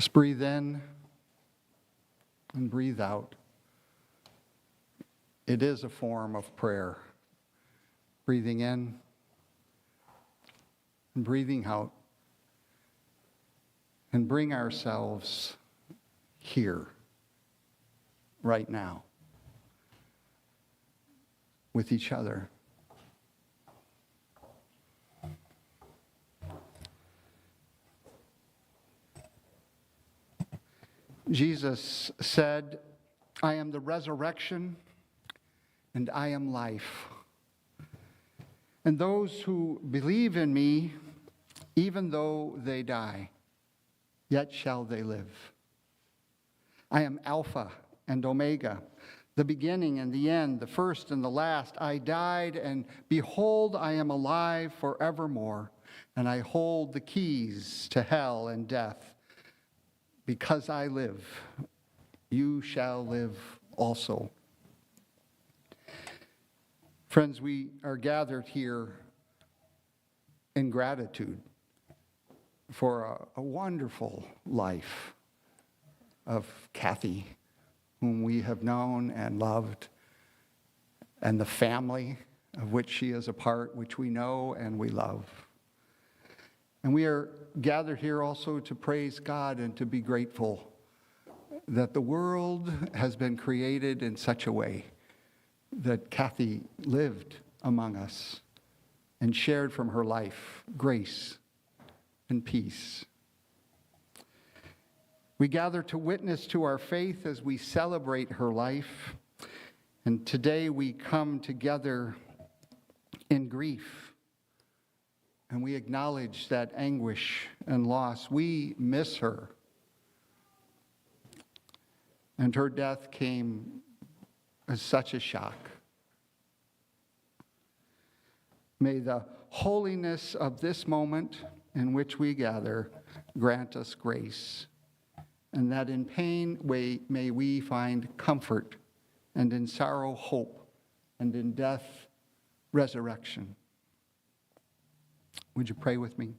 Just breathe in and breathe out. It is a form of prayer. Breathing in and breathing out. And bring ourselves here, right now, with each other. Jesus said, I am the resurrection and I am life. And those who believe in me, even though they die, yet shall they live. I am Alpha and Omega, the beginning and the end, the first and the last. I died, and behold, I am alive forevermore, and I hold the keys to hell and death. Because I live, you shall live also. Friends, we are gathered here in gratitude for a wonderful life of Kathy, whom we have known and loved, and the family of which she is a part, which we know and we love. And we are gathered here also to praise God and to be grateful that the world has been created in such a way that Kathy lived among us and shared from her life grace and peace. We gather to witness to our faith as we celebrate her life. And today we come together in grief. And we acknowledge that anguish and loss. We miss her. And her death came as such a shock. May the holiness of this moment in which we gather grant us grace, and that in pain may we find comfort, and in sorrow hope, and in death resurrection. Would you pray with me?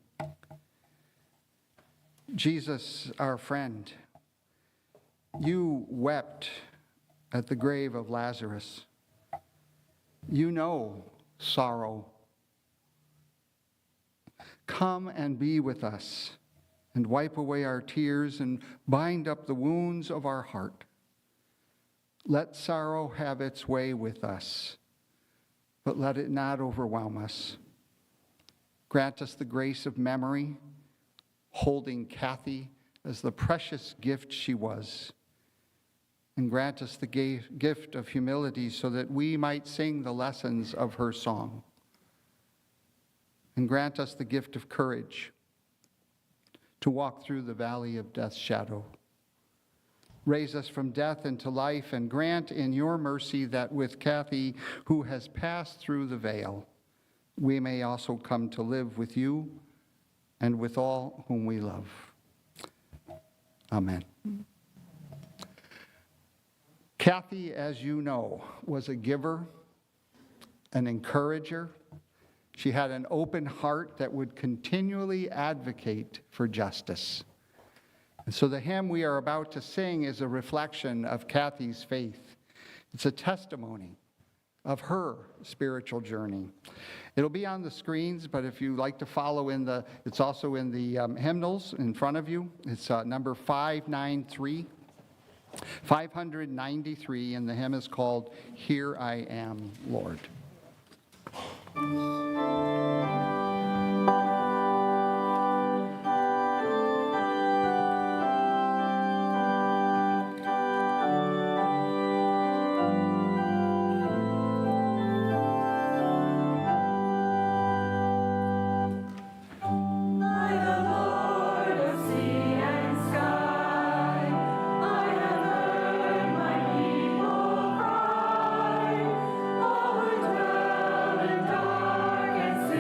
Jesus, our friend, you wept at the grave of Lazarus. You know sorrow. Come and be with us and wipe away our tears and bind up the wounds of our heart. Let sorrow have its way with us, but let it not overwhelm us. Grant us the grace of memory, holding Kathy as the precious gift she was. And grant us the gift of humility so that we might sing the lessons of her song. And grant us the gift of courage to walk through the valley of death's shadow. Raise us from death into life, and grant in your mercy that with Kathy, who has passed through the veil, we may also come to live with you and with all whom we love. Amen. Kathy, as you know, was a giver, an encourager. She had an open heart that would continually advocate for justice. And so the hymn we are about to sing is a reflection of Kathy's faith. It's a testimony of her spiritual journey. It'll be on the screens, but if you like to follow it's also in the hymnals in front of you. It's number 593, 593, and the hymn is called Here I Am, Lord. Over dwell in dark and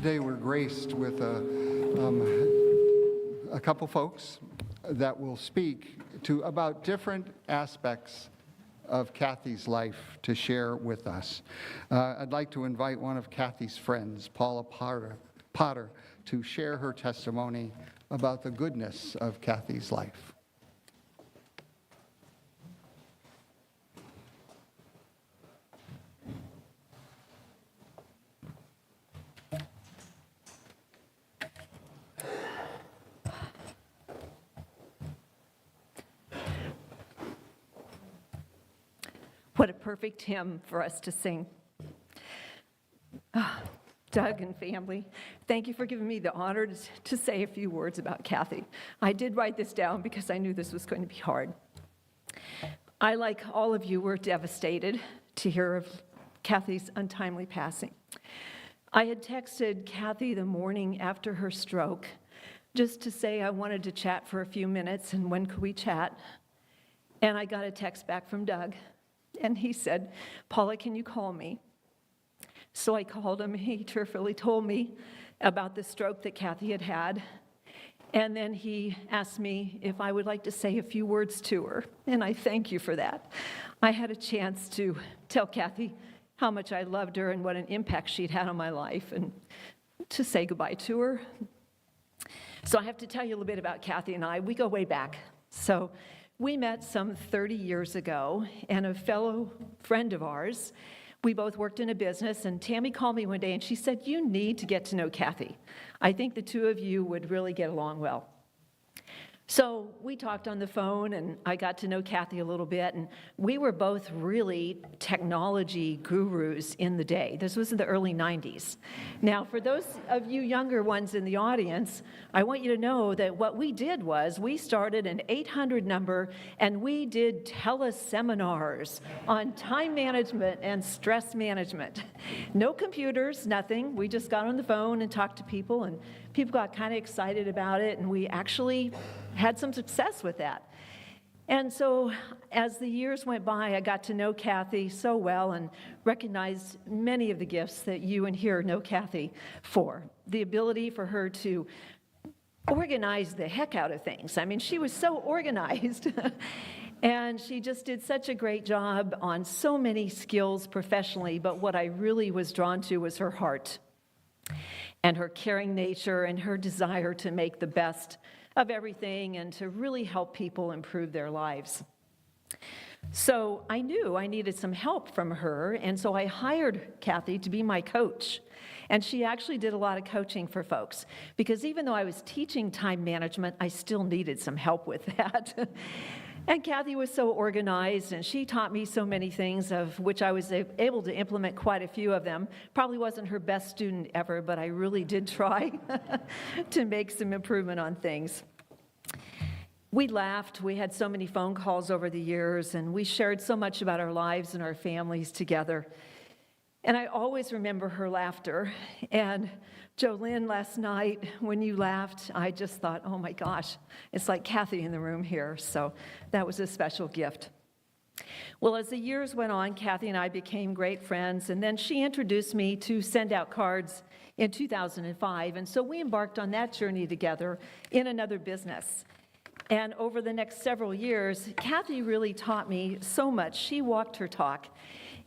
Today we're graced with a couple folks that will speak about different aspects of Kathy's life to share with us. I'd like to invite one of Kathy's friends, Paula Potter, to share her testimony about the goodness of Kathy's life. What a perfect hymn for us to sing. Doug and family, thank you for giving me the honor to say a few words about Kathy. I did write this down because I knew this was going to be hard. I, like all of you, were devastated to hear of Kathy's untimely passing. I had texted Kathy the morning after her stroke just to say I wanted to chat for a few minutes and when could we chat. And I got a text back from Doug. And he said, Paula, can you call me? So I called him. He tearfully told me about the stroke that Kathy had had. And then he asked me if I would like to say a few words to her. And I thank you for that. I had a chance to tell Kathy how much I loved her and what an impact she'd had on my life and to say goodbye to her. So I have to tell you a little bit about Kathy and I. We go way back. So we met some 30 years ago, and a fellow friend of ours, we both worked in a business, and Tammy called me one day and she said, you need to get to know Kathy. I think the two of you would really get along well. So we talked on the phone, and I got to know Kathy a little bit, and we were both really technology gurus in the day. This was in the early 90s. Now, for those of you younger ones in the audience, I want you to know that what we did was we started an 800 number, and we did teleseminars on time management and stress management. No computers, nothing. We just got on the phone and talked to people, and people got kind of excited about it, and we actually had some success with that. And so as the years went by, I got to know Kathy so well and recognized many of the gifts that you in here know Kathy for. The ability for her to organize the heck out of things. I mean, she was so organized. And she just did such a great job on so many skills professionally, but what I really was drawn to was her heart and her caring nature and her desire to make the best of everything and to really help people improve their lives. So I knew I needed some help from her, and so I hired Kathy to be my coach. And she actually did a lot of coaching for folks, because even though I was teaching time management, I still needed some help with that. And Kathy was so organized, and she taught me so many things, of which I was able to implement quite a few of them. Probably wasn't her best student ever, but I really did try to make some improvement on things. We laughed. We had so many phone calls over the years, and we shared so much about our lives and our families together. And I always remember her laughter. And Jolynn, last night, when you laughed, I just thought, oh my gosh, it's like Kathy in the room here. So that was a special gift. Well, as the years went on, Kathy and I became great friends, and then she introduced me to send out cards in 2005. And so we embarked on that journey together in another business. And over the next several years, Kathy really taught me so much. She walked her talk.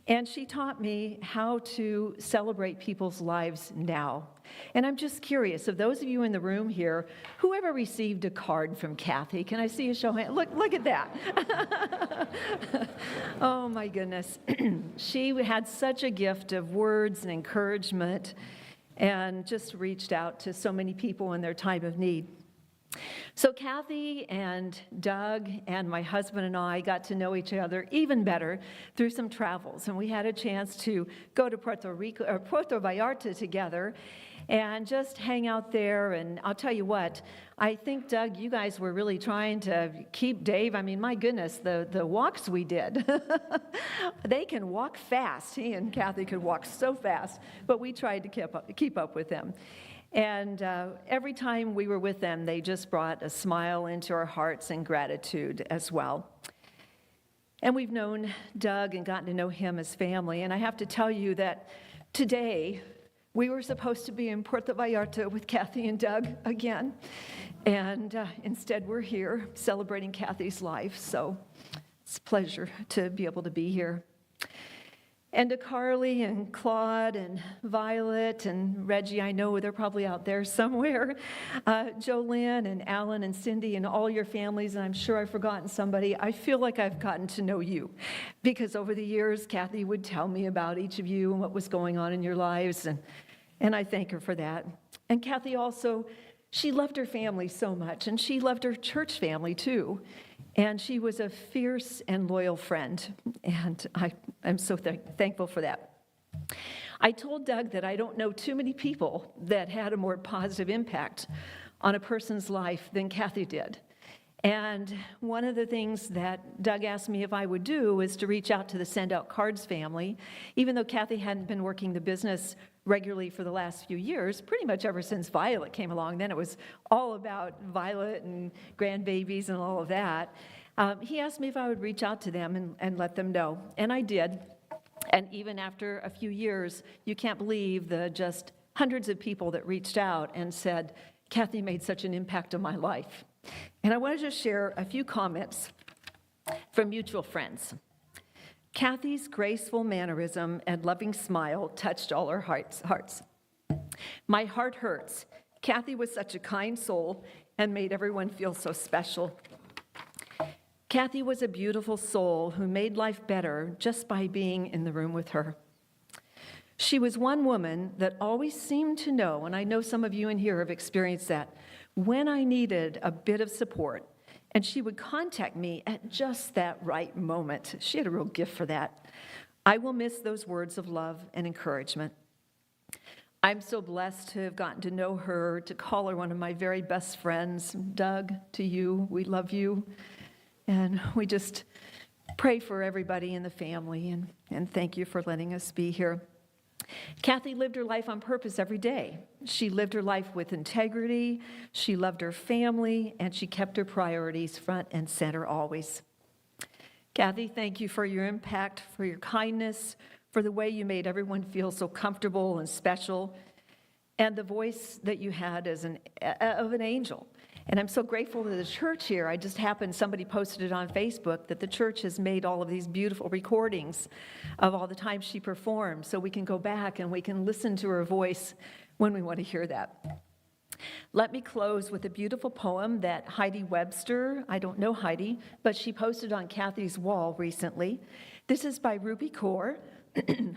And she taught me how to celebrate people's lives now. And I'm just curious, of those of you in the room here, who ever received a card from Kathy? Can I see a show of hands? Look at that. Oh my goodness. She had such a gift of words and encouragement and just reached out to so many people in their time of need. So Kathy and Doug and my husband and I got to know each other even better through some travels, and we had a chance to go to Puerto Vallarta together and just hang out there. And I'll tell you what, I think, Doug, you guys were really trying to keep Dave. I mean, my goodness, the walks we did. They can walk fast. He and Kathy could walk so fast, but we tried to keep up with them. And every time we were with them, they just brought a smile into our hearts and gratitude as well. And we've known Doug and gotten to know him as family. And I have to tell you that today, We were supposed to be in Puerto Vallarta with Kathy and Doug again, and instead we're here celebrating Kathy's life, so it's a pleasure to be able to be here. And to Carly and Claude and Violet and Reggie, I know they're probably out there somewhere, Jolynn and Alan and Cindy and all your families, and I'm sure I've forgotten somebody. I feel like I've gotten to know you because over the years, Kathy would tell me about each of you and what was going on in your lives, and I thank her for that. And Kathy also, she loved her family so much, and she loved her church family too. And she was a fierce and loyal friend, and I'm so thankful for that. I told Doug that I don't know too many people that had a more positive impact on a person's life than Kathy did. And one of the things that Doug asked me if I would do was to reach out to the Send Out Cards family. Even though Kathy hadn't been working the business regularly for the last few years, pretty much ever since Violet came along, then it was all about Violet and grandbabies and all of that. He asked me if I would reach out to them and let them know, and I did. And even after a few years, you can't believe the just hundreds of people that reached out and said, Kathy made such an impact on my life. And I wanted to share a few comments from mutual friends. Kathy's graceful mannerism and loving smile touched all our hearts. My heart hurts. Kathy was such a kind soul and made everyone feel so special. Kathy was a beautiful soul who made life better just by being in the room with her. She was one woman that always seemed to know, and I know some of you in here have experienced that, when I needed a bit of support, and she would contact me at just that right moment. She had a real gift for that. I will miss those words of love and encouragement. I'm so blessed to have gotten to know her, to call her one of my very best friends. Doug, to you, we love you. And we just pray for everybody in the family, and thank you for letting us be here. Kathy lived her life on purpose every day. She lived her life with integrity, she loved her family, and she kept her priorities front and center always. Kathy, thank you for your impact, for your kindness, for the way you made everyone feel so comfortable and special, and the voice that you had as of an angel. And I'm so grateful to the church here. I just happened, somebody posted it on Facebook, that the church has made all of these beautiful recordings of all the times she performed, so we can go back and we can listen to her voice when we want to hear that. Let me close with a beautiful poem that Heidi Webster, I don't know Heidi, but she posted on Kathy's wall recently. This is by Ruby Kaur.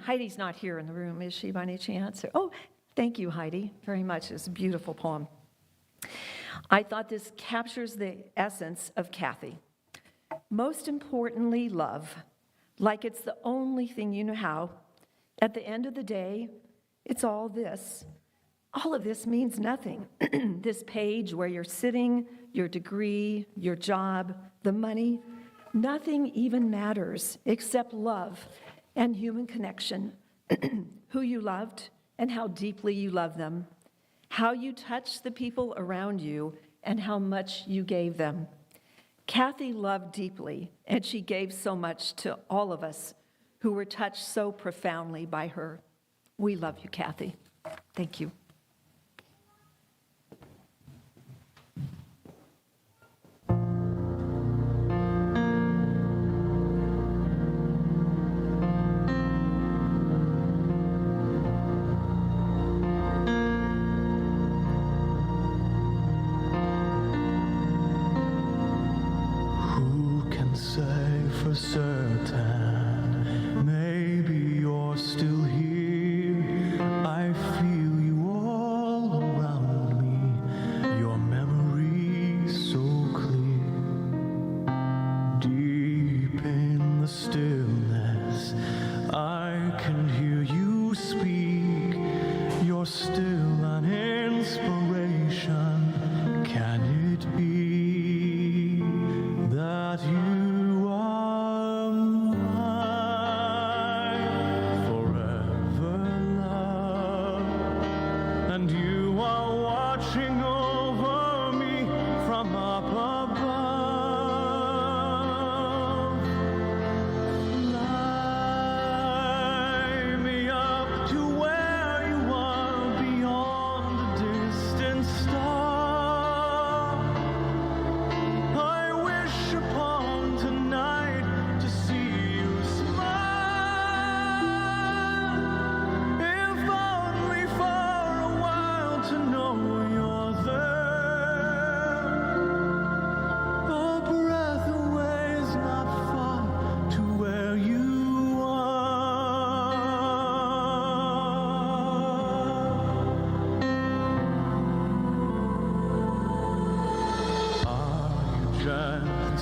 Heidi's not here in the room, is she, by any chance? Oh, thank you, Heidi, very much. It's a beautiful poem. I thought this captures the essence of Kathy. Most importantly, love, like it's the only thing you know how. At the end of the day, it's all this. All of this means nothing. This page where you're sitting, your degree, your job, the money, nothing even matters except love and human connection, who you loved and how deeply you love them, how you touched the people around you, and how much you gave them. Kathy loved deeply, and she gave so much to all of us who were touched so profoundly by her. We love you, Kathy. Thank you. For certain, maybe you're still here. I feel you all around me, your memory so clear. Deep in the stillness, I can hear you speak. You're still an inspiration. Can it be that you to where you are.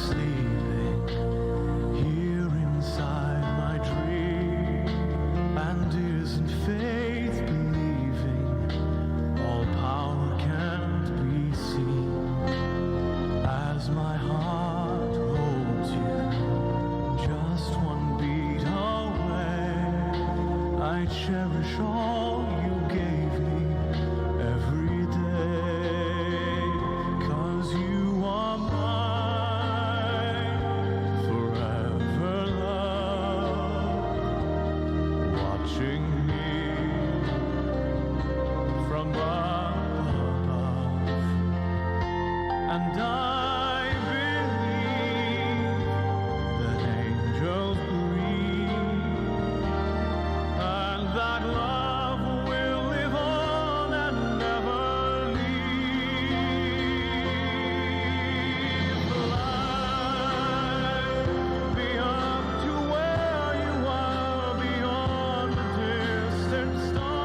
sleeping here inside my dream? And isn't faith believing all power can't be seen? As my heart holds you just one beat away, I cherish all you gave me every day. 'Cause you are mine, forever love, watching me from above. And I believe that angels breathe, and that love will live on and never leave. Fly me up to where you are, beyond the distant star.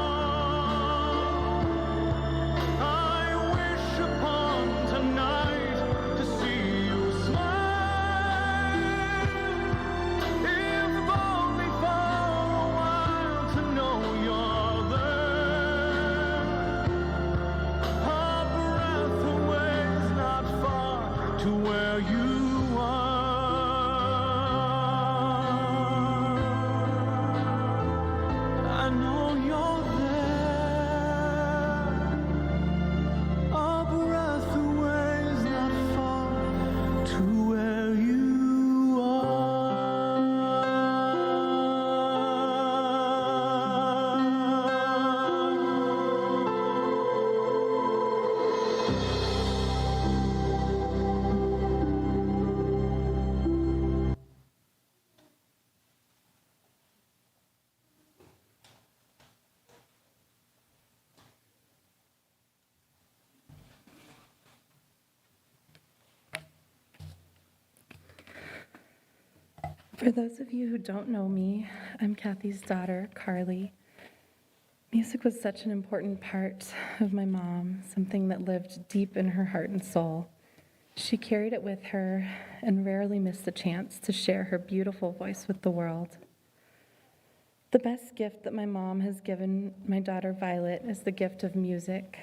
I wish upon tonight to see you smile, if only for a while to know you're there. A breath away is not far to where you are. I know you're there. A breath away is not far to where you For those of you who don't know me, I'm Kathy's daughter, Carly. Music was such an important part of my mom, something that lived deep in her heart and soul. She carried it with her and rarely missed a chance to share her beautiful voice with the world. The best gift that my mom has given my daughter Violet is the gift of music.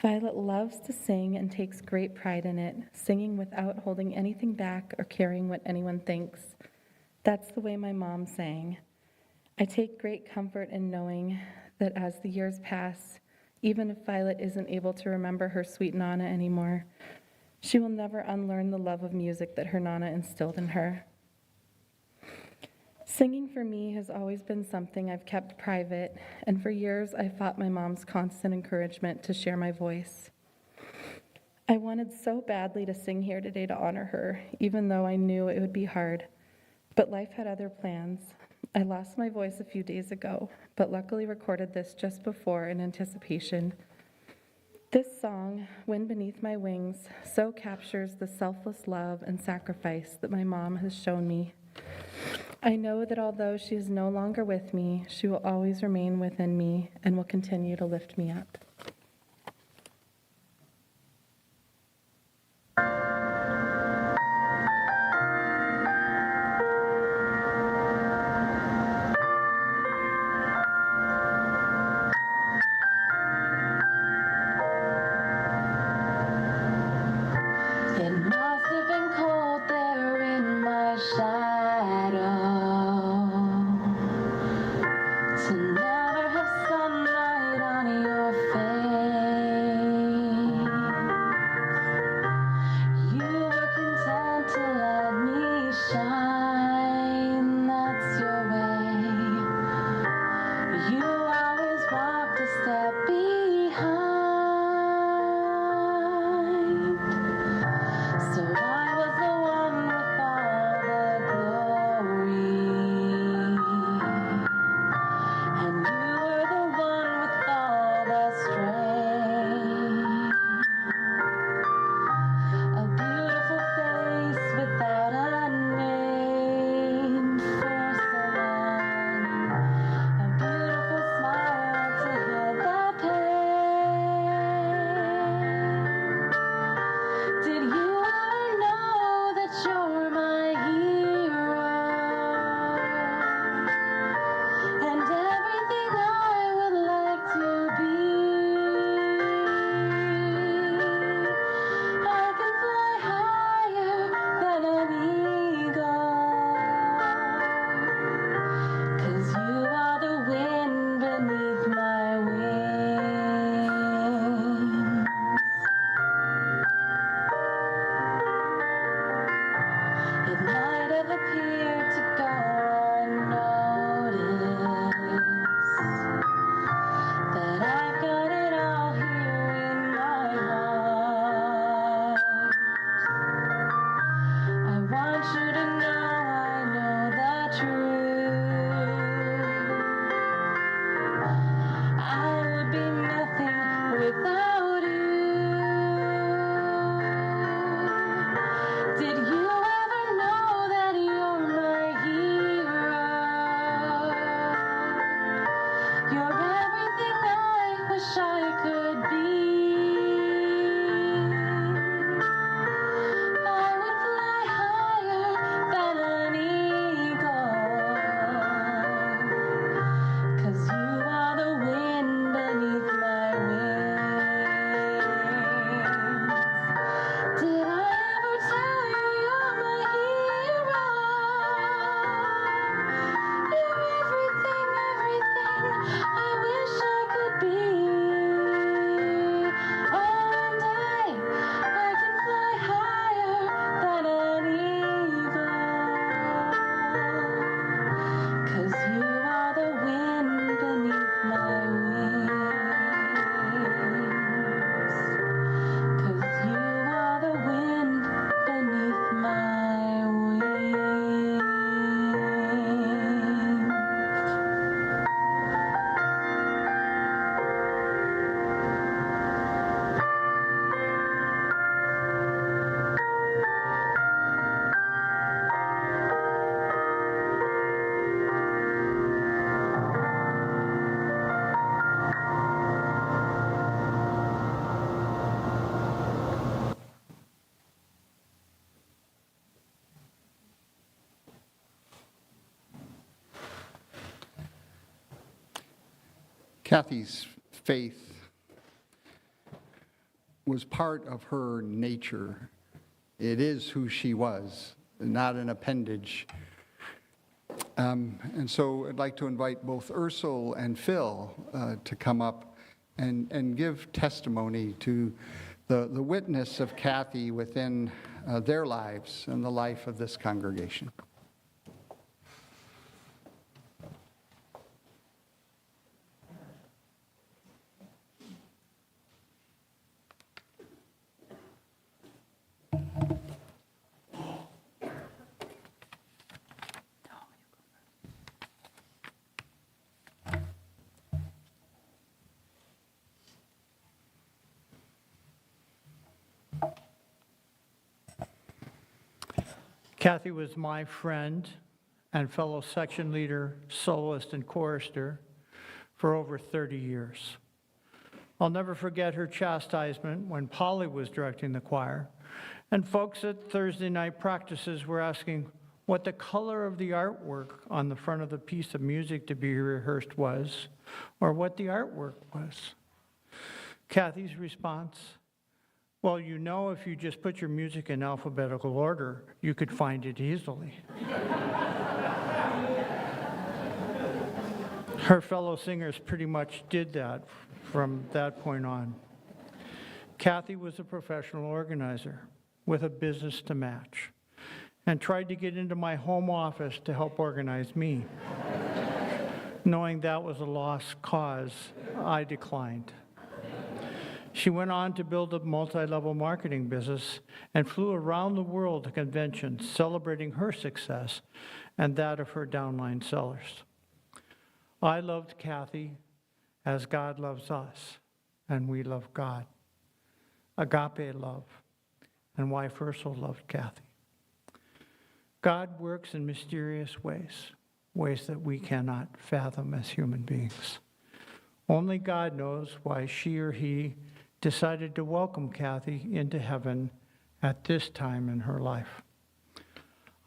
Violet loves to sing and takes great pride in it, singing without holding anything back or caring what anyone thinks. That's the way my mom sang. I take great comfort in knowing that as the years pass, even if Violet isn't able to remember her sweet Nana anymore, she will never unlearn the love of music that her Nana instilled in her. Singing for me has always been something I've kept private, and for years I fought my mom's constant encouragement to share my voice. I wanted so badly to sing here today to honor her, even though I knew it would be hard. But life had other plans. I lost my voice a few days ago, but luckily recorded this just before in anticipation. This song, Wind Beneath My Wings, so captures the selfless love and sacrifice that my mom has shown me. I know that although she is no longer with me, she will always remain within me and will continue to lift me up. It must have been cold there in my shadow to never have sunlight on your face. Kathy's faith was part of her nature. It is who she was, not an appendage. And so I'd like to invite both Ursula and Phil to come up and give testimony to the witness of Kathy within their lives and the life of this congregation. Kathy was my friend and fellow section leader, soloist, and chorister for over 30 years. I'll never forget her chastisement when Paauw was directing the choir, and folks at Thursday night practices were asking what the color of the artwork on the front of the piece of music to be rehearsed was, or what the artwork was. Kathy's response, well, you know, if you just put your music in alphabetical order, you could find it easily. Her fellow singers pretty much did that from that point on. Kathy was a professional organizer with a business to match and tried to get into my home office to help organize me. Knowing that was a lost cause, I declined. She went on to build a multi-level marketing business and flew around the world to conventions celebrating her success and that of her downline sellers. I loved Kathy as God loves us, and we love God. Agape love, and wife Ursula loved Kathy. God works in mysterious ways, ways that we cannot fathom as human beings. Only God knows why she or he decided to welcome Kathy into heaven at this time in her life.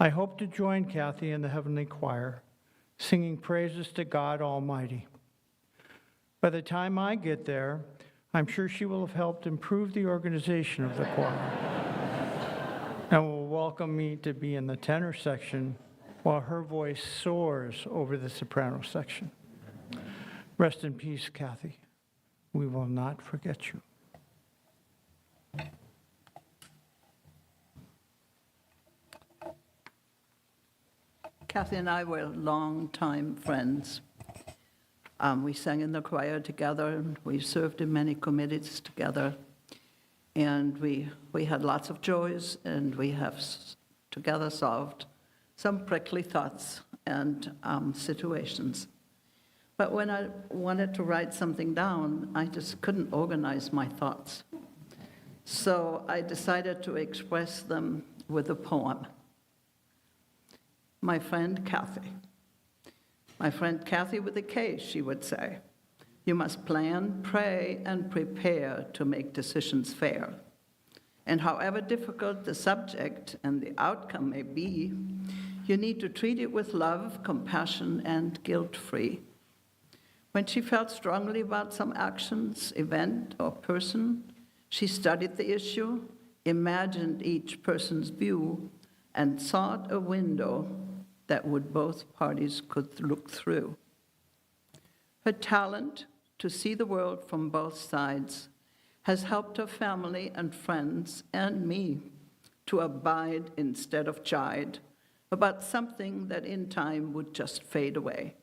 I hope to join Kathy in the heavenly choir, singing praises to God Almighty. By the time I get there, I'm sure she will have helped improve the organization of the choir and will welcome me to be in the tenor section while her voice soars over the soprano section. Rest in peace, Kathy. We will not forget you. Kathy and I were longtime friends. We sang in the choir together, and we served in many committees together. And we had lots of joys, and we have together solved some prickly thoughts and situations. But when I wanted to write something down, I just couldn't organize my thoughts. So I decided to express them with a poem. My friend Kathy. My friend Kathy with a K, she would say. You must plan, pray, and prepare to make decisions fair. And however difficult the subject and the outcome may be, you need to treat it with love, compassion, and guilt-free. When she felt strongly about some actions, event, or person, she studied the issue, imagined each person's view, and sought a window that would both parties could look through. Her talent to see the world from both sides has helped her family and friends and me to abide instead of chide about something that in time would just fade away.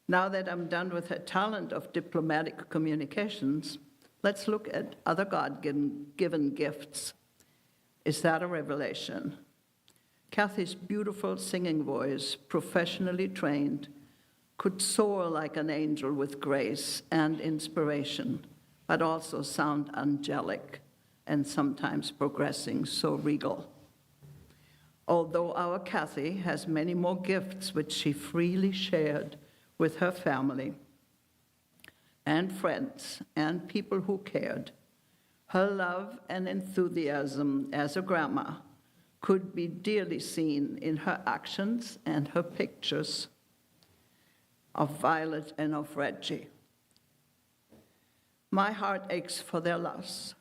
Now that I'm done with her talent of diplomatic communications, let's look at other God-given gifts. Is that a revelation? Kathy's beautiful singing voice, professionally trained, could soar like an angel with grace and inspiration, but also sound angelic and sometimes progressing so regal. Although our Kathy has many more gifts which she freely shared with her family and friends and people who cared, her love and enthusiasm as a grandma could be dearly seen in her actions and her pictures. of Violet and of Reggie. My heart aches for their loss.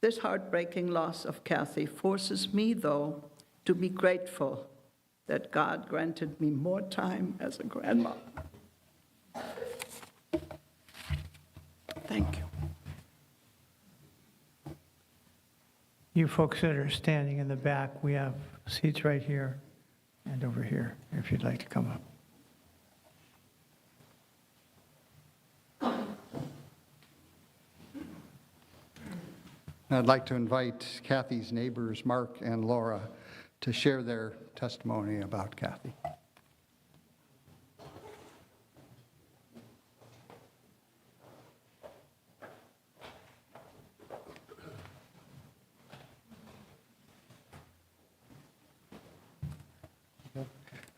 This heartbreaking loss of Kathy forces me, though, to be grateful that God granted me more time as a grandma. Thank you. You folks that are standing in the back, we have seats right here and over here, if you'd like to come up. I'd like to invite Kathy's neighbors, Mark and Laura, to share their testimony about Kathy.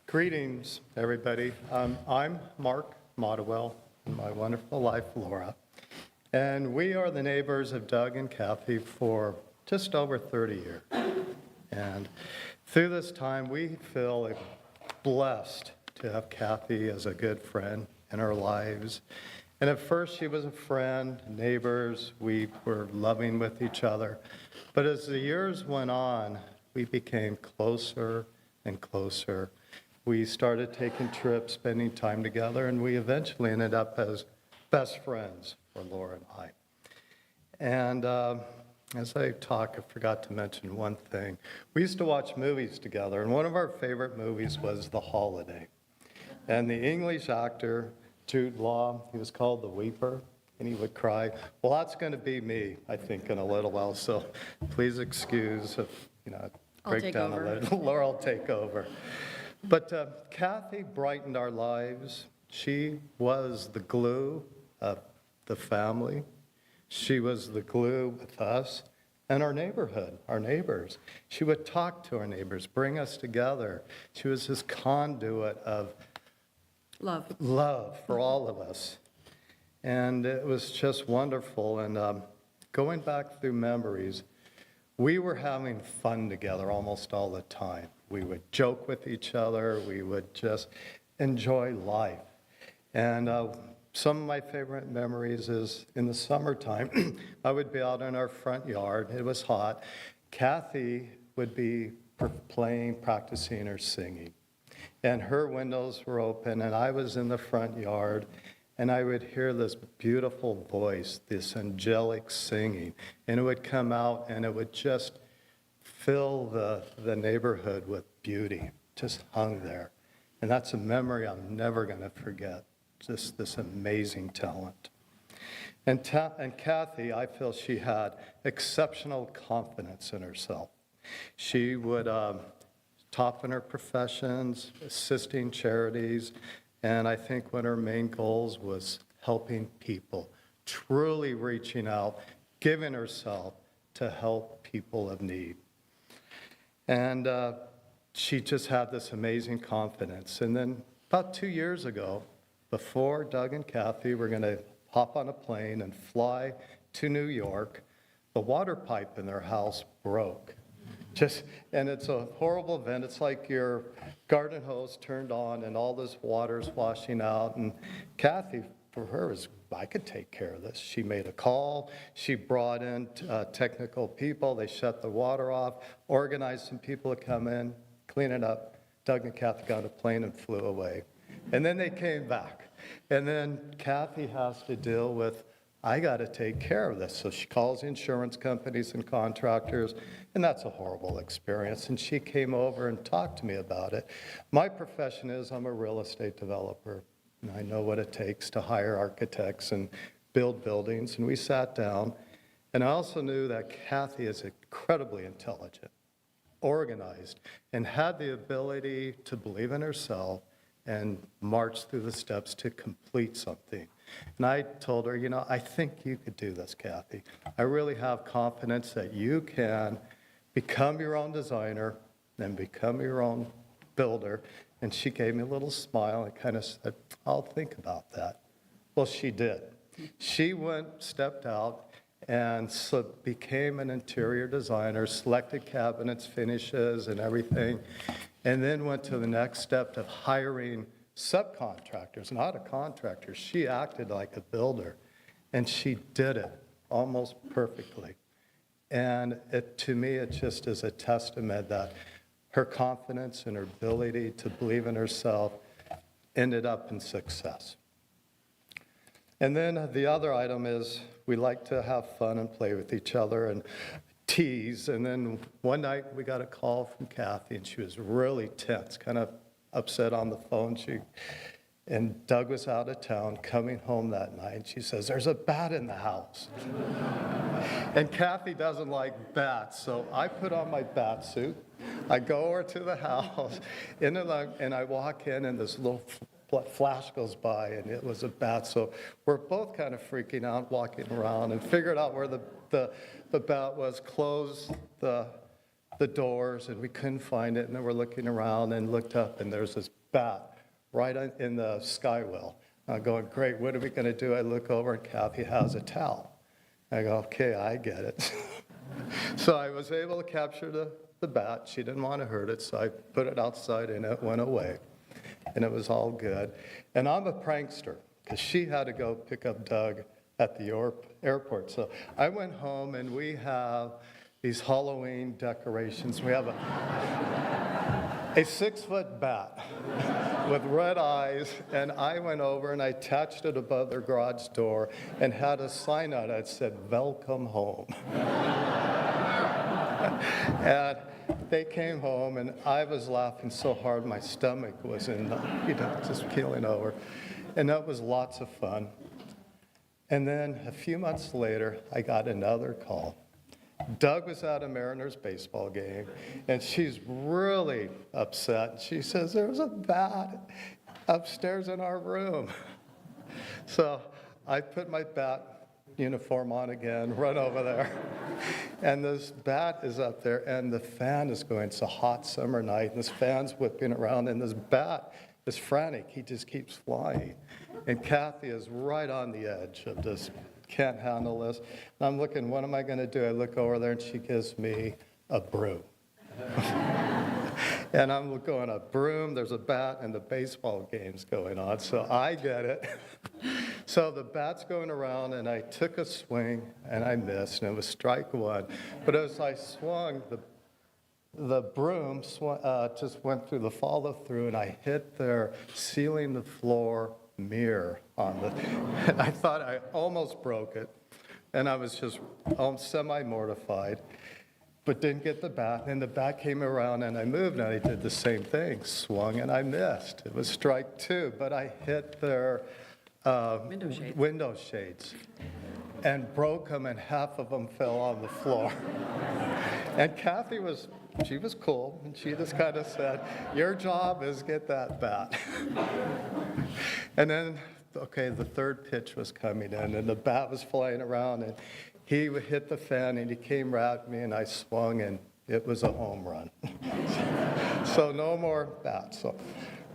Greetings, everybody. I'm Mark Modewell and my wonderful wife, Laura. And we are the neighbors of Doug and Kathy for just over 30 years. And through this time, we feel blessed to have Kathy as a good friend in our lives. And at first, she was a friend, neighbors. We were loving with each other. But as the years went on, we became closer and closer. We started taking trips, spending time together, and we eventually ended up as best friends for Laura and I. And as I talk, I forgot to mention one thing. We used to watch movies together, and one of our favorite movies was The Holiday. And the English actor, Jude Law, he was called the Weeper, and he would cry. Well, that's going to be me, I think, in a little while, so please excuse if, break down a little. Laura will take over. But Kathy brightened our lives. She was the glue of the family. She was the glue with us and our neighborhood, our neighbors. She would talk to our neighbors, bring us together. She was this conduit of love for all of us. And it was just wonderful. And going back through memories, we were having fun together almost all the time. We would joke with each other. We would just enjoy life. And some of my favorite memories is in the summertime, I would be out in our front yard. It was hot. Kathy would be playing, practicing her singing. And her windows were open, and I was in the front yard, and I would hear this beautiful voice, this angelic singing, and it would come out, and it would just fill the neighborhood with beauty, just hung there. And that's a memory I'm never going to forget, just this amazing talent. And Kathy, I feel she had exceptional confidence in herself. She would top in her professions, assisting charities, and I think one of her main goals was helping people, truly reaching out, giving herself to help people of need. And she just had this amazing confidence. And then about 2 years ago, before Doug and Kathy were going to hop on a plane and fly to New York, the water pipe in their house broke. And it's a horrible event. It's like your garden hose turned on and all this water's washing out. And Kathy, for her, I could take care of this. She made a call. She brought in technical people. They shut the water off, organized some people to come in, clean it up. Doug and Kathy got on a plane and flew away. And then they came back. And then Kathy has to deal with, I got to take care of this. So she calls insurance companies and contractors, and that's a horrible experience. And she came over and talked to me about it. My profession is I'm a real estate developer, and I know what it takes to hire architects and build buildings. And we sat down, and I also knew that Kathy is incredibly intelligent, organized, and had the ability to believe in herself and march through the steps to complete something. And I told her, I think you could do this, Kathy. I really have confidence that you can become your own designer and become your own builder. And she gave me a little smile and kind of said, I'll think about that. Well, she did. She stepped out and became an interior designer, selected cabinets, finishes, and everything, and then went to the next step of hiring subcontractors, not a contractor. She acted like a builder, and she did it almost perfectly. And to me, it just is a testament that her confidence and her ability to believe in herself ended up in success. And then the other item is we like to have fun and play with each other and tease. And then one night we got a call from Kathy, and she was really tense, kind of upset on the phone. And Doug was out of town coming home that night, and she says, "There's a bat in the house." And Kathy doesn't like bats, so I put on my bat suit. I go over to the house, and I walk in, and this little flash goes by, and it was a bat. So we're both kind of freaking out, walking around, and figured out where the bat was, closed the doors, and we couldn't find it. And then we're looking around and looked up, and there's this bat right in the skywell. I'm going, great, what are we going to do? I look over, and Kathy has a towel. I go, okay, I get it. So I was able to capture the bat. She didn't want to hurt it, so I put it outside, and it went away. And it was all good. And I'm a prankster, because she had to go pick up Doug at the airport. So I went home, and we have these Halloween decorations. We have a 6-foot bat with red eyes, and I went over and I attached it above their garage door and had a sign on it that said, "Welcome home." And they came home, and I was laughing so hard my stomach was just keeling over. And that was lots of fun. And then a few months later, I got another call. Doug was at a Mariners baseball game, and she's really upset. She says, "There's a bat upstairs in our room." So I put my bat uniform on again, run over there, and this bat is up there, and the fan is going. It's a hot summer night, and this fan's whipping around, and this bat is frantic. He just keeps flying. And Kathy is right on the edge of this, can't handle this. And I'm looking, what am I going to do? I look over there, and she gives me a broom. And I'm going, a broom, there's a bat, and the baseball game's going on. So I get it. So the bat's going around, and I took a swing, and I missed, and it was strike one. But as I swung, the broom just went through the follow-through, and I hit their ceiling-to-floor mirror and I thought I almost broke it, and I was just semi-mortified, but didn't get the bat. And the bat came around, and I moved, and I did the same thing, swung, and I missed. It was strike two, but I hit their window shades and broke them, and half of them fell on the floor. And Kathy was cool, and she just kind of said, "Your job is get that bat." And then, okay, the third pitch was coming in, and the bat was flying around, and he hit the fan, and he came right at me, and I swung, and it was a home run. So no more bats. So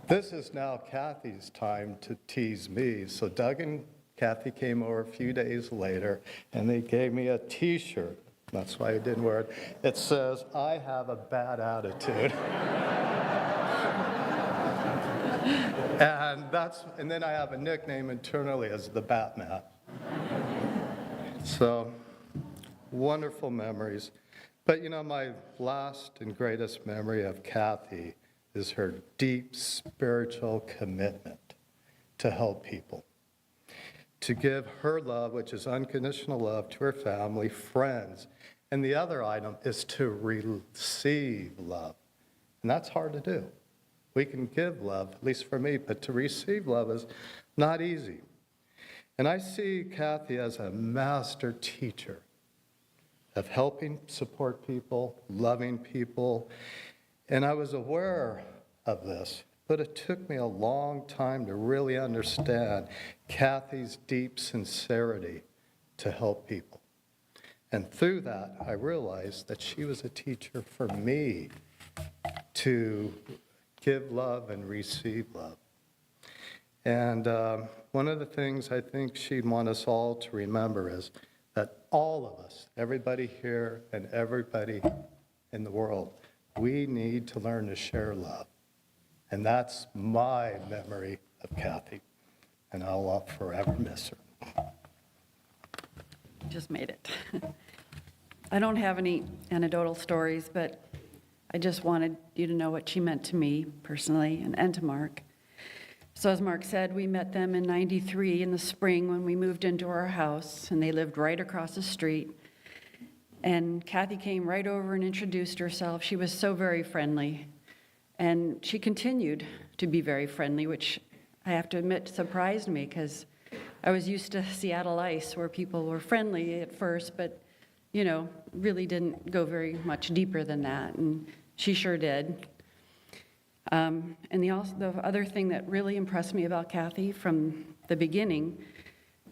this is now Kathy's time to tease me. So Doug and Kathy came over a few days later, and they gave me a T-shirt. That's why I didn't wear it. It says, "I have a bad attitude." And then I have a nickname internally as the Batman. So, wonderful memories. But my last and greatest memory of Kathy is her deep spiritual commitment to help people, to give her love, which is unconditional love, to her family, friends. And the other item is to receive love. And that's hard to do. We can give love, at least for me, but to receive love is not easy. And I see Kathy as a master teacher of helping support people, loving people. And I was aware of this, but it took me a long time to really understand Kathy's deep sincerity to help people. And through that, I realized that she was a teacher for me to give love and receive love. And one of the things I think she'd want us all to remember is that all of us, everybody here and everybody in the world, we need to learn to share love. And that's my memory of Kathy, and I'll forever miss her. Just made it. I don't have any anecdotal stories, but I just wanted you to know what she meant to me personally and to Mark. So as Mark said, we met them in '93 in the spring when we moved into our house, and they lived right across the street. And Kathy came right over and introduced herself. She was so very friendly, and she continued to be very friendly, which I have to admit surprised me because I was used to Seattle Ice where people were friendly at first, but really didn't go very much deeper than that, and she sure did. And the other thing that really impressed me about Kathy from the beginning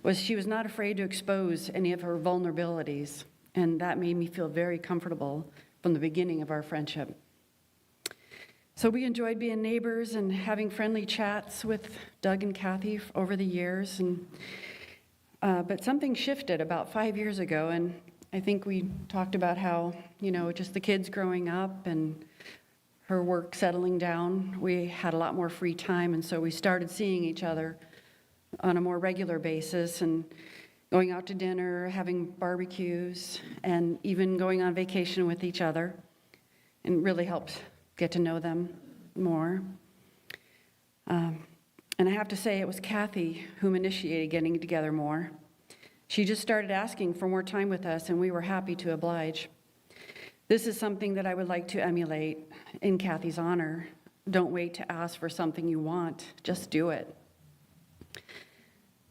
was she was not afraid to expose any of her vulnerabilities, and that made me feel very comfortable from the beginning of our friendship. So we enjoyed being neighbors and having friendly chats with Doug and Kathy over the years, but something shifted about 5 years ago, and I think we talked about how, just the kids growing up and her work settling down, we had a lot more free time, and so we started seeing each other on a more regular basis and going out to dinner, having barbecues, and even going on vacation with each other, and really helped get to know them more. And I have to say, it was Kathy whom initiated getting together more. She just started asking for more time with us, and we were happy to oblige. This is something that I would like to emulate in Kathy's honor. Don't wait to ask for something you want, just do it.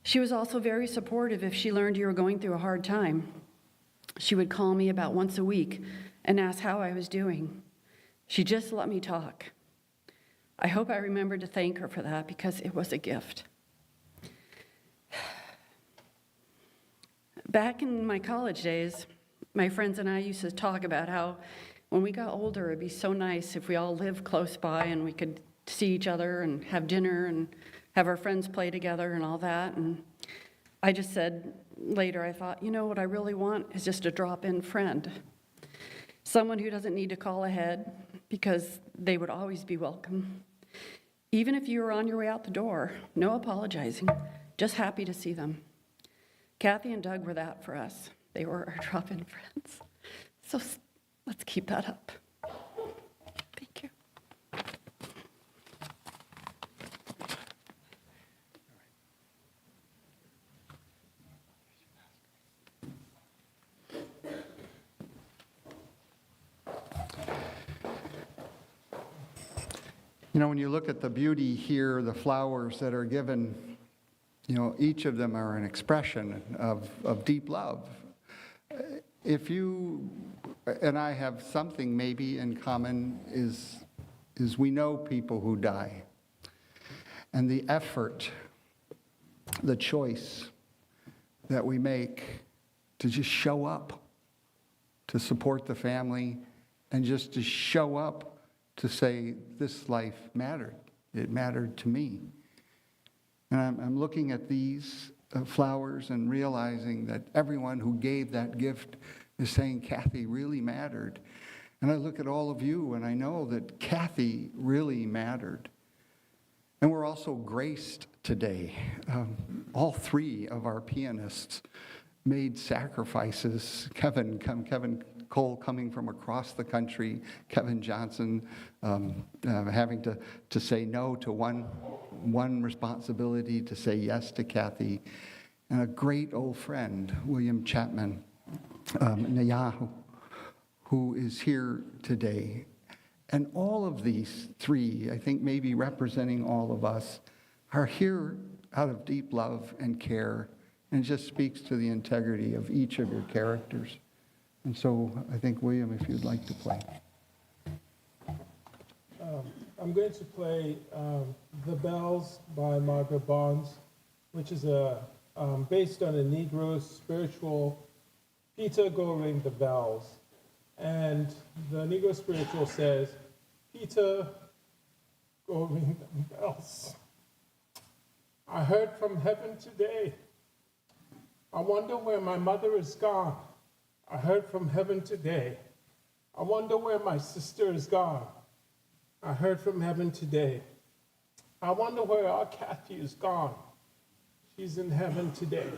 She was also very supportive if she learned you were going through a hard time. She would call me about once a week and ask how I was doing. She just let me talk. I hope I remember to thank her for that because it was a gift. Back in my college days, my friends and I used to talk about how when we got older, it'd be so nice if we all lived close by and we could see each other and have dinner and have our friends play together and all that. And I just said later, I thought, what I really want is just a drop-in friend. Someone who doesn't need to call ahead because they would always be welcome. Even if you were on your way out the door, no apologizing, just happy to see them. Kathy and Doug were that for us. They were our drop-in friends. So let's keep that up. Thank you. When you look at the beauty here, the flowers that are given, each of them are an expression of deep love. If you and I have something maybe in common is we know people who die. And the effort, the choice that we make to just show up, to support the family, and just to show up to say, this life mattered. It mattered to me. And I'm looking at these flowers and realizing that everyone who gave that gift is saying Kathy really mattered. And I look at all of you and I know that Kathy really mattered. And we're also graced today. All three of our pianists made sacrifices. Kevin Cole coming from across the country, Kevin Johnson having to say no to one responsibility, to say yes to Kathy, and a great old friend, William Chapman Nayahu, who is here today. And all of these three, I think maybe representing all of us, are here out of deep love and care, and it just speaks to the integrity of each of your characters. And so I think, William, if you'd like to play. I'm going to play The Bells by Margaret Barnes, which is based on a Negro spiritual, Peter, Go Ring the Bells. And the Negro spiritual says, Peter, go ring the bells. I heard from heaven today. I wonder where my mother is gone. I heard from heaven today. I wonder where my sister is gone. I heard from heaven today. I wonder where our Kathy is gone. She's in heaven today.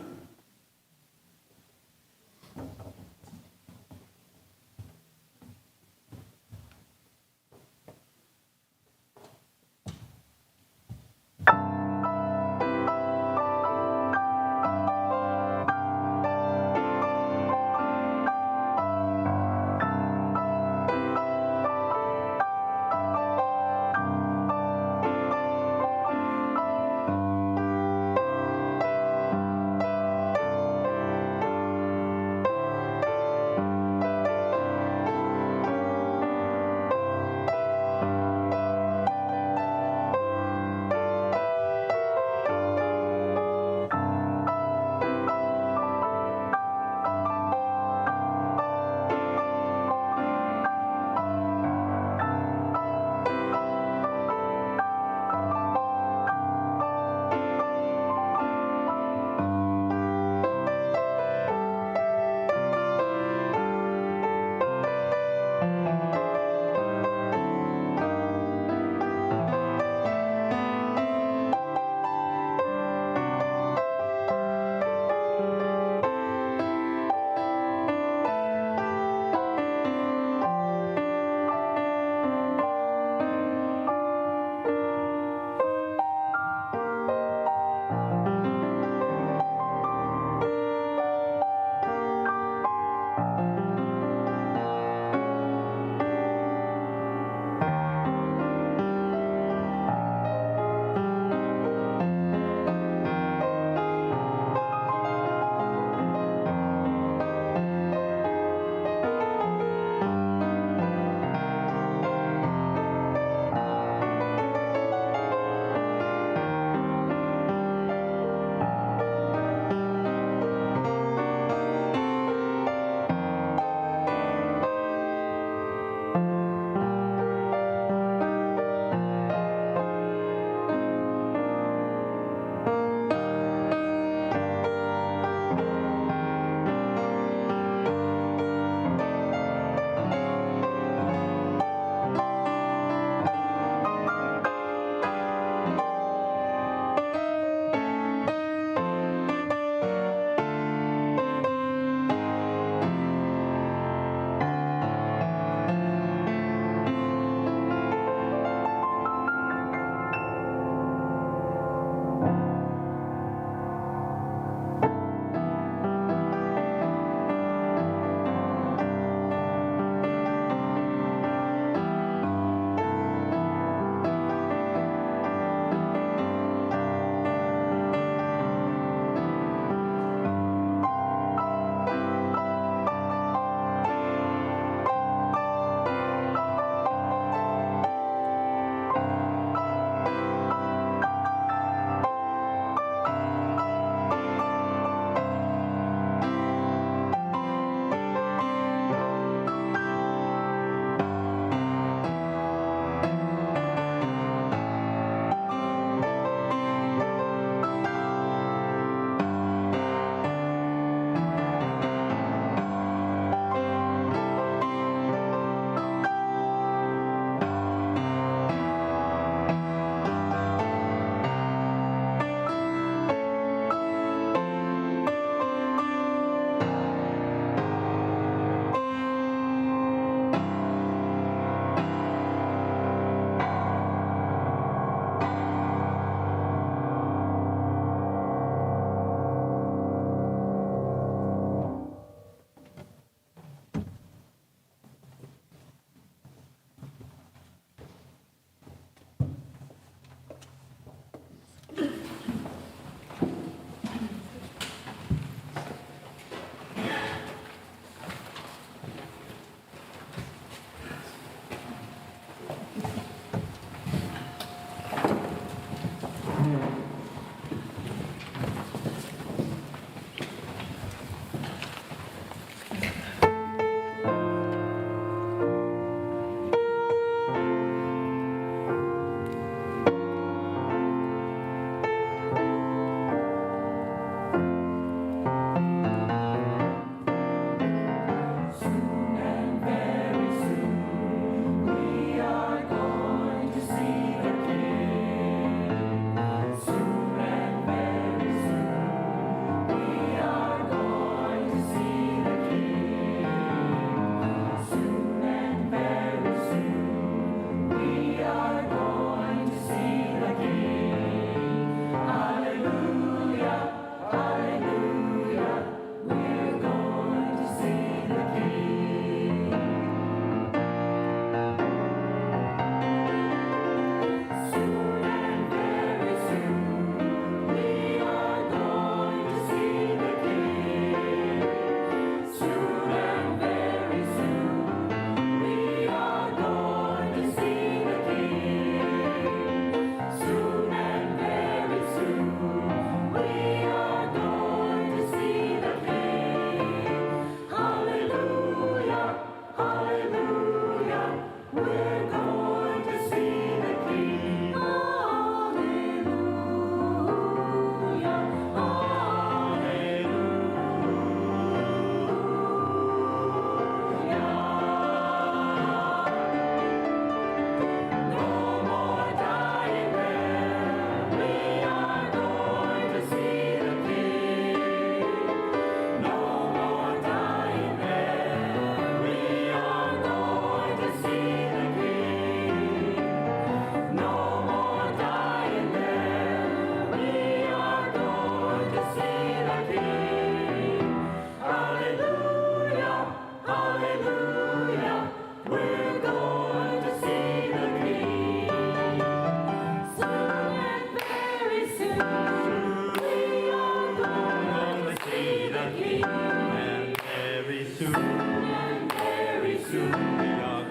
soon, and very soon, we are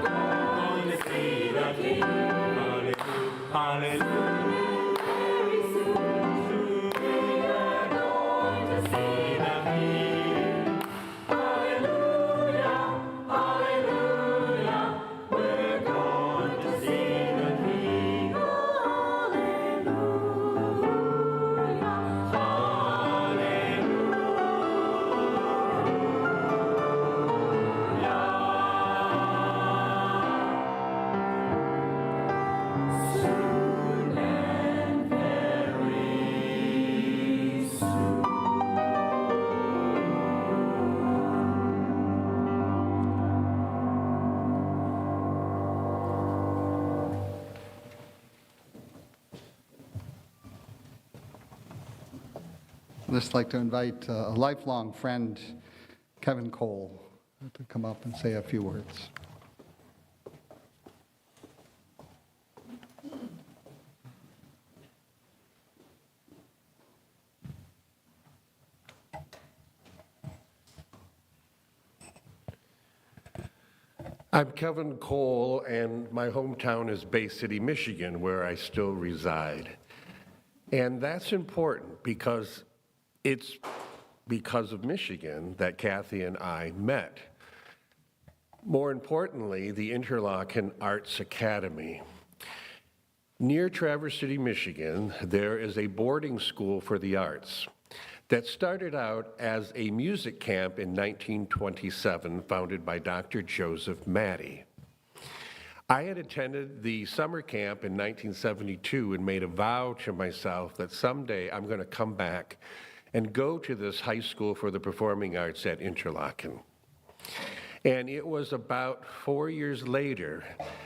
going to see the King. Hallelujah, hallelujah. Very soon, we are going to see the King. Hallelujah, hallelujah. We're going to see the King. I'd just like to invite a lifelong friend, Kevin Cole, to come up and say a few words. I'm Kevin Cole, and my hometown is Bay City, Michigan, where I still reside. And that's important because it's because of Michigan that Kathy and I met. More importantly, the Interlochen Arts Academy. Near Traverse City, Michigan, there is a boarding school for the arts that started out as a music camp in 1927, founded by Dr. Joseph Maddie. I had attended the summer camp in 1972 and made a vow to myself that someday I'm going to come back and go to this high school for the performing arts at Interlochen. And it was about 4 years later,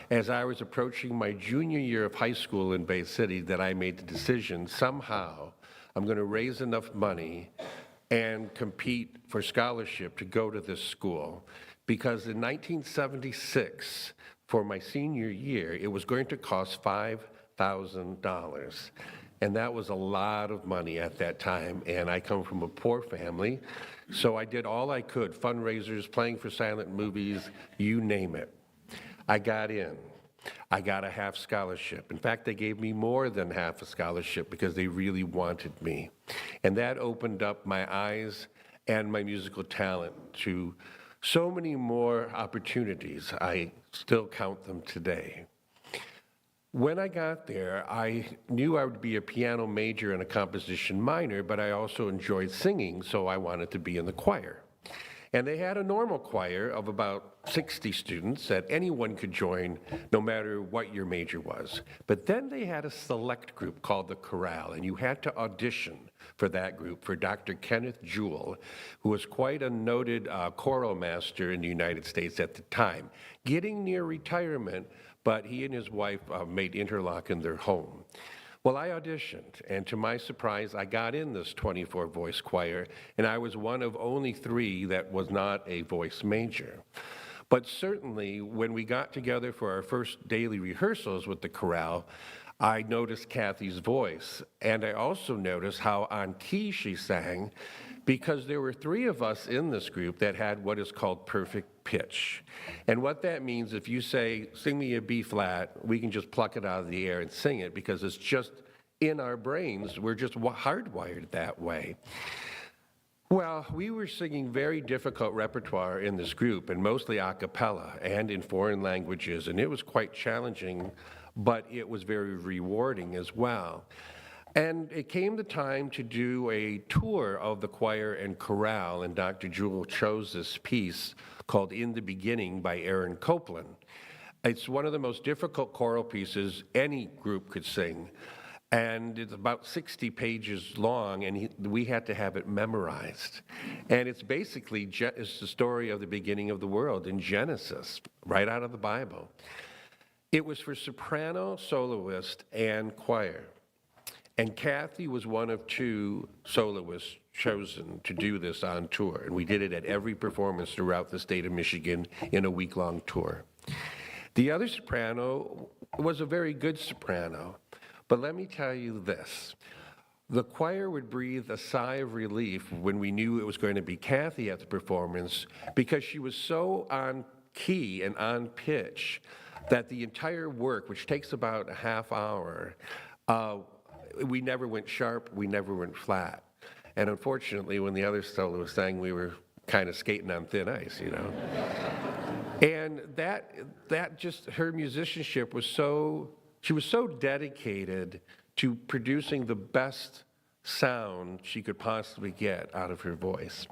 as I was approaching my junior year of high school in Bay City, that I made the decision somehow I'm going to raise enough money and compete for scholarship to go to this school. Because in 1976, for my senior year, it was going to cost $5,000. And that was a lot of money at that time, and I come from a poor family, so I did all I could, fundraisers, playing for silent movies, you name it. I got in. I got a half scholarship. In fact, they gave me more than half a scholarship because they really wanted me. And that opened up my eyes and my musical talent to so many more opportunities. I still count them today. When I got there, I knew I would be a piano major and a composition minor, but I also enjoyed singing, so I wanted to be in the choir. And they had a normal choir of about 60 students that anyone could join, no matter what your major was. But then they had a select group called the chorale, and you had to audition for that group for Dr. Kenneth Jewell, who was quite a noted choral master in the United States at the time, getting near retirement, but he and his wife made Interlochen their home. Well, I auditioned, and to my surprise, I got in this 24-voice choir, and I was one of only 3 that was not a voice major. But certainly, when we got together for our first daily rehearsals with the chorale, I noticed Kathy's voice, and I also noticed how on key she sang, because there were 3 of us in this group that had what is called perfect pitch. And what that means, if you say, sing me a B flat, we can just pluck it out of the air and sing it because it's just in our brains. We're just hardwired that way. Well, we were singing very difficult repertoire in this group, and mostly a cappella and in foreign languages, and it was quite challenging, but it was very rewarding as well. And it came the time to do a tour of the choir and chorale, and Dr. Jewell chose this piece called In the Beginning by Aaron Copland. It's one of the most difficult choral pieces any group could sing, and it's about 60 pages long, and we had to have it memorized. And it's basically it's the story of the beginning of the world in Genesis, right out of the Bible. It was for soprano, soloist, and choir. And Kathy was one of 2 soloists chosen to do this on tour. And we did it at every performance throughout the state of Michigan in a week-long tour. The other soprano was a very good soprano. But let me tell you this. the choir would breathe a sigh of relief when we knew it was going to be Kathy at the performance, because she was so on key and on pitch that the entire work, which takes about a half hour, we never went sharp, we never went flat. And unfortunately, when the other soloists sang, we were kind of skating on thin ice, you know. And that just, her musicianship was she was so dedicated to producing the best sound she could possibly get out of her voice.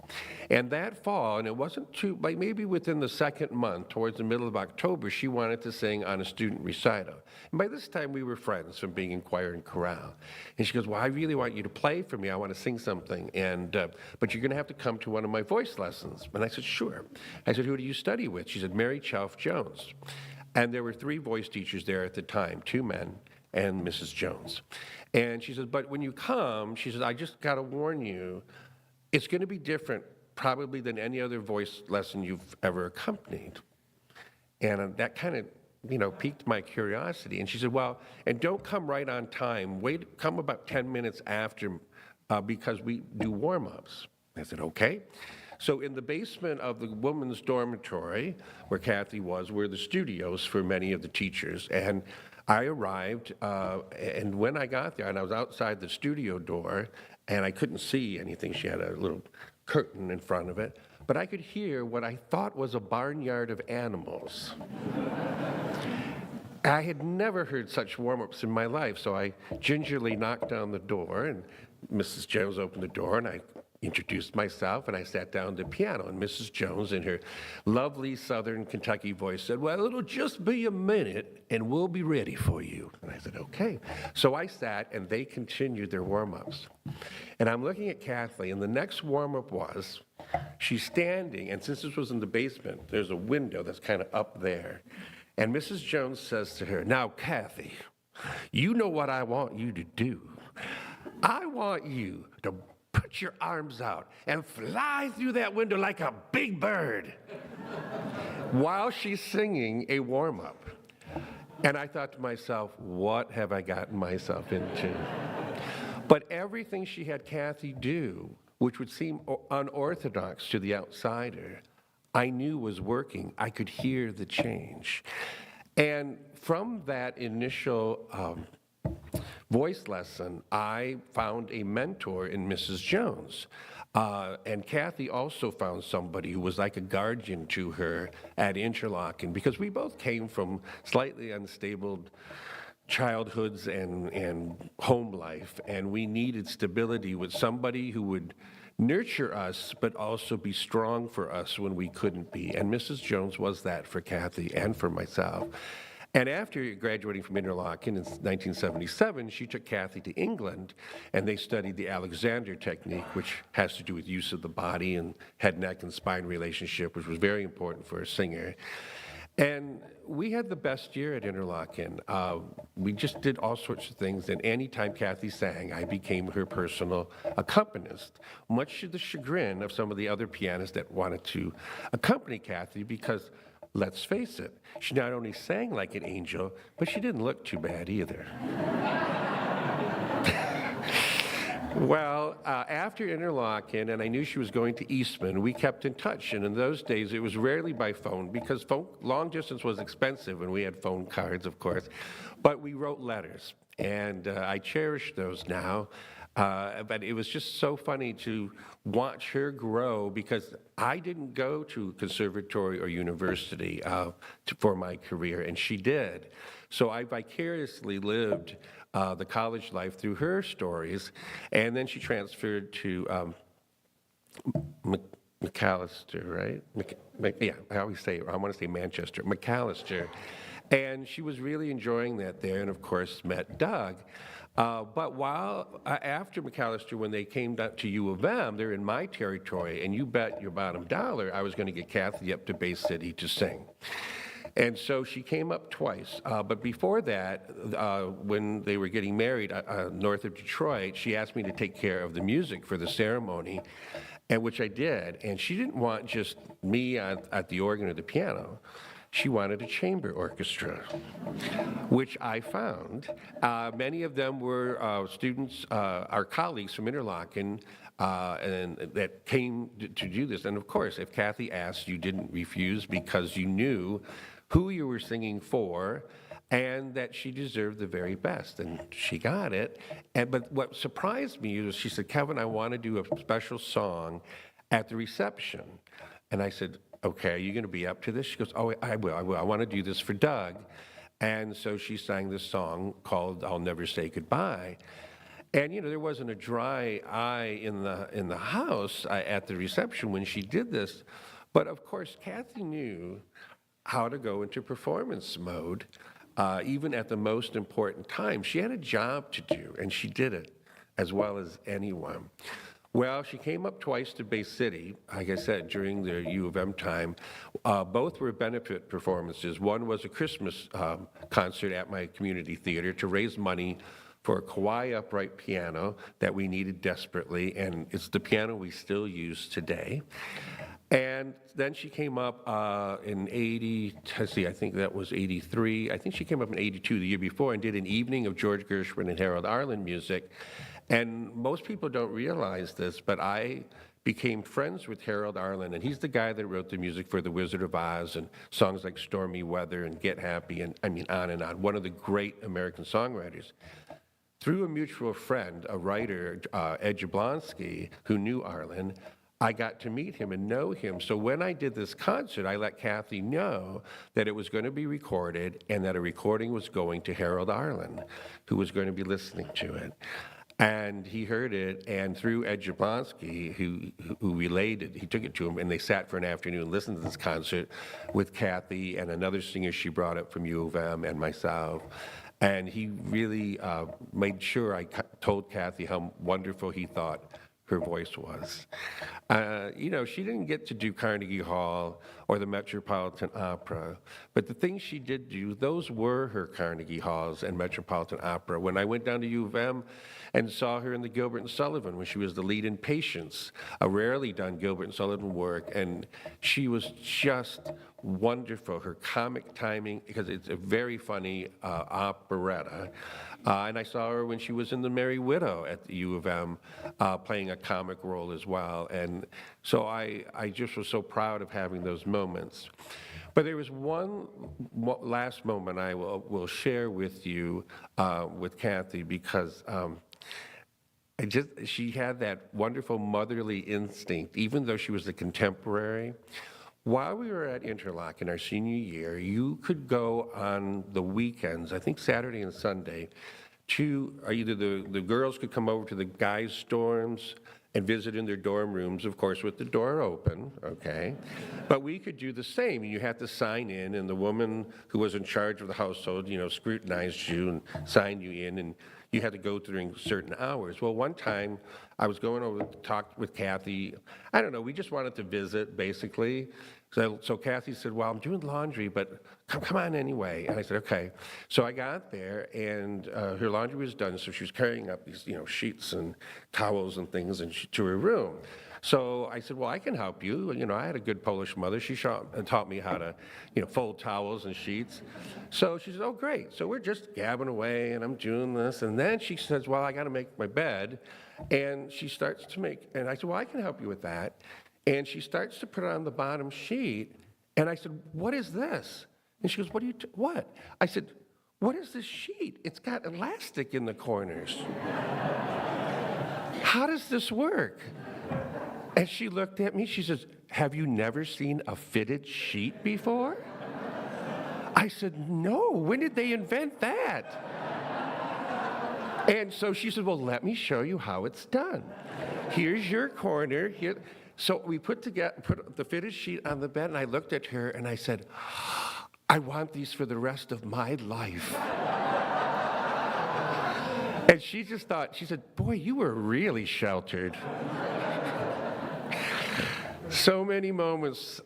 And that fall, and it wasn't too, like maybe within the second month, towards the middle of October, she wanted to sing on a student recital. And by this time, we were friends from being in choir and chorale. And she goes, well, I really want you to play for me. I want to sing something, and but you're going to have to come to one of my voice lessons. And I said, sure. I said, who do you study with? She said, Mary Chalf Jones. And there were 3 voice teachers there at the time, 2 men and Mrs. Jones. And she says, but when you come, she says, I just got to warn you, it's going to be different probably than any other voice lesson you've ever accompanied. And that kind of, you know, piqued my curiosity. And she said, well, and don't come right on time. Come about 10 minutes after because we do warm-ups. I said, okay. So in the basement of the women's dormitory, where Kathy was, were the studios for many of the teachers. And I arrived, and when I got there, and I was outside the studio door, and I couldn't see anything. She had a little curtain in front of it, but I could hear what I thought was a barnyard of animals. I had never heard such warm-ups in my life, so I gingerly knocked on the door, and Mrs. Jones opened the door, and I introduced myself, and I sat down at the piano, and Mrs. Jones, in her lovely Southern Kentucky voice, said, well, it'll just be a minute, and we'll be ready for you. And I said, okay. So I sat, and they continued their warm-ups. And I'm looking at Kathy, and the next warm-up was, she's standing, and since this was in the basement, there's a window that's kind of up there. And Mrs. Jones says to her, now, Kathy, you know what I want you to do. I want you to put your arms out and fly through that window like a big bird while she's singing a warm-up. And I thought to myself, what have I gotten myself into? But everything she had Kathy do, which would seem unorthodox to the outsider, I knew was working. I could hear the change. And from that initial voice lesson, I found a mentor in Mrs. Jones. And Kathy also found somebody who was like a guardian to her at Interlochen, because we both came from slightly unstable childhoods and home life, and we needed stability with somebody who would nurture us, but also be strong for us when we couldn't be. And Mrs. Jones was that for Kathy and for myself. And after graduating from Interlochen in 1977, she took Kathy to England, and they studied the Alexander technique, which has to do with use of the body and head, neck, and spine relationship, which was very important for a singer. And we had the best year at Interlochen. We just did all sorts of things, and anytime Kathy sang, I became her personal accompanist, much to the chagrin of some of the other pianists that wanted to accompany Kathy, because let's face it, she not only sang like an angel, but she didn't look too bad either. Well, after Interlochen, and I knew she was going to Eastman, we kept in touch. And in those days, it was rarely by phone, because long distance was expensive, and we had phone cards, of course. But we wrote letters, and I cherish those now. But it was just so funny to watch her grow, because I didn't go to conservatory or university for my career, and she did. So I vicariously lived the college life through her stories, and then she transferred to McAllister, right? Yeah, I always say, I want to say Manchester, McAllister. And she was really enjoying that there, and of course met Doug. But after McAllister, when they came down to U of M, they're in my territory, and you bet your bottom dollar I was going to get Kathy up to Bay City to sing. And so she came up twice. But before that, when they were getting married north of Detroit, she asked me to take care of the music for the ceremony, and which I did. And she didn't want just me at the organ or the piano. she wanted a chamber orchestra, which I found. Many of them were students, our colleagues from Interlochen, and that came to do this. And of course, if Kathy asked, you didn't refuse because you knew who you were singing for and that she deserved the very best. And she got it. But what surprised me was she said, Kevin, I want to do a special song at the reception. And I said, okay, are you going to be up to this? She goes, oh, I will. I want to do this for Doug. And so she sang this song called I'll Never Say Goodbye. And, there wasn't a dry eye in the house at the reception when she did this. But, of course, Kathy knew how to go into performance mode, even at the most important time. She had a job to do, and she did it as well as anyone. Well, she came up twice to Bay City, like I said, during the U of M time. Both were benefit performances. One was a Christmas concert at my community theater to raise money for a Kauai upright piano that we needed desperately, and it's the piano we still use today. And then she came up in I think that was 83. I think she came up in 82, the year before, and did an evening of George Gershwin and Harold Arlen music. And most people don't realize this, but I became friends with Harold Arlen, and he's the guy that wrote the music for The Wizard of Oz and songs like Stormy Weather and Get Happy, and on and on. One of the great American songwriters. Through a mutual friend, a writer, Ed Jablonski, who knew Arlen, I got to meet him and know him. So when I did this concert, I let Kathy know that it was going to be recorded and that a recording was going to Harold Arlen, who was going to be listening to it. And he heard it, and through Ed Jablonski, who relayed it, he took it to him, and they sat for an afternoon and listened to this concert with Kathy and another singer she brought up from U of M and myself. And he really made sure I told Kathy how wonderful he thought her voice was. She didn't get to do Carnegie Hall or the Metropolitan Opera, but the things she did do, those were her Carnegie Halls and Metropolitan Opera. When I went down to U of M and saw her in the Gilbert and Sullivan when she was the lead in Patience, a rarely done Gilbert and Sullivan work, and she was just wonderful. Her comic timing, because it's a very funny operetta. And I saw her when she was in The Merry Widow at the U of M, playing a comic role as well. And so I just was so proud of having those moments. But there was one last moment I will share with you with Kathy, because she had that wonderful motherly instinct, even though she was a contemporary. While we were at Interlochen our senior year, you could go on the weekends, I think Saturday and Sunday, to either the girls could come over to the guys' dorms and visit in their dorm rooms, of course, with the door open, okay? But we could do the same. You had to sign in, and the woman who was in charge of the household, scrutinized you and signed you in, and you had to go during certain hours. Well, one time I was going over to talk with Kathy. I don't know, we just wanted to visit, basically. So Kathy said, well, I'm doing laundry, but come on anyway. And I said, okay. So I got there, and her laundry was done, so she was carrying up these, sheets and towels and things to her room. So I said, well, I can help you. I had a good Polish mother. She taught me how to, fold towels and sheets. So she said, oh, great. So we're just gabbing away, and I'm doing this. And then she says, well, I got to make my bed. And she starts to and I said, well, I can help you with that. And she starts to put it on the bottom sheet. And I said, what is this? And she goes, what? I said, what is this sheet? It's got elastic in the corners. How does this work? And she looked at me, she says, have you never seen a fitted sheet before? I said, no, when did they invent that? And so she said, well, let me show you how it's done. Here's your corner. Here. So we put the fitted sheet on the bed, and I looked at her and I said, I want these for the rest of my life. And she just thought, she said, boy, you were really sheltered. So many moments,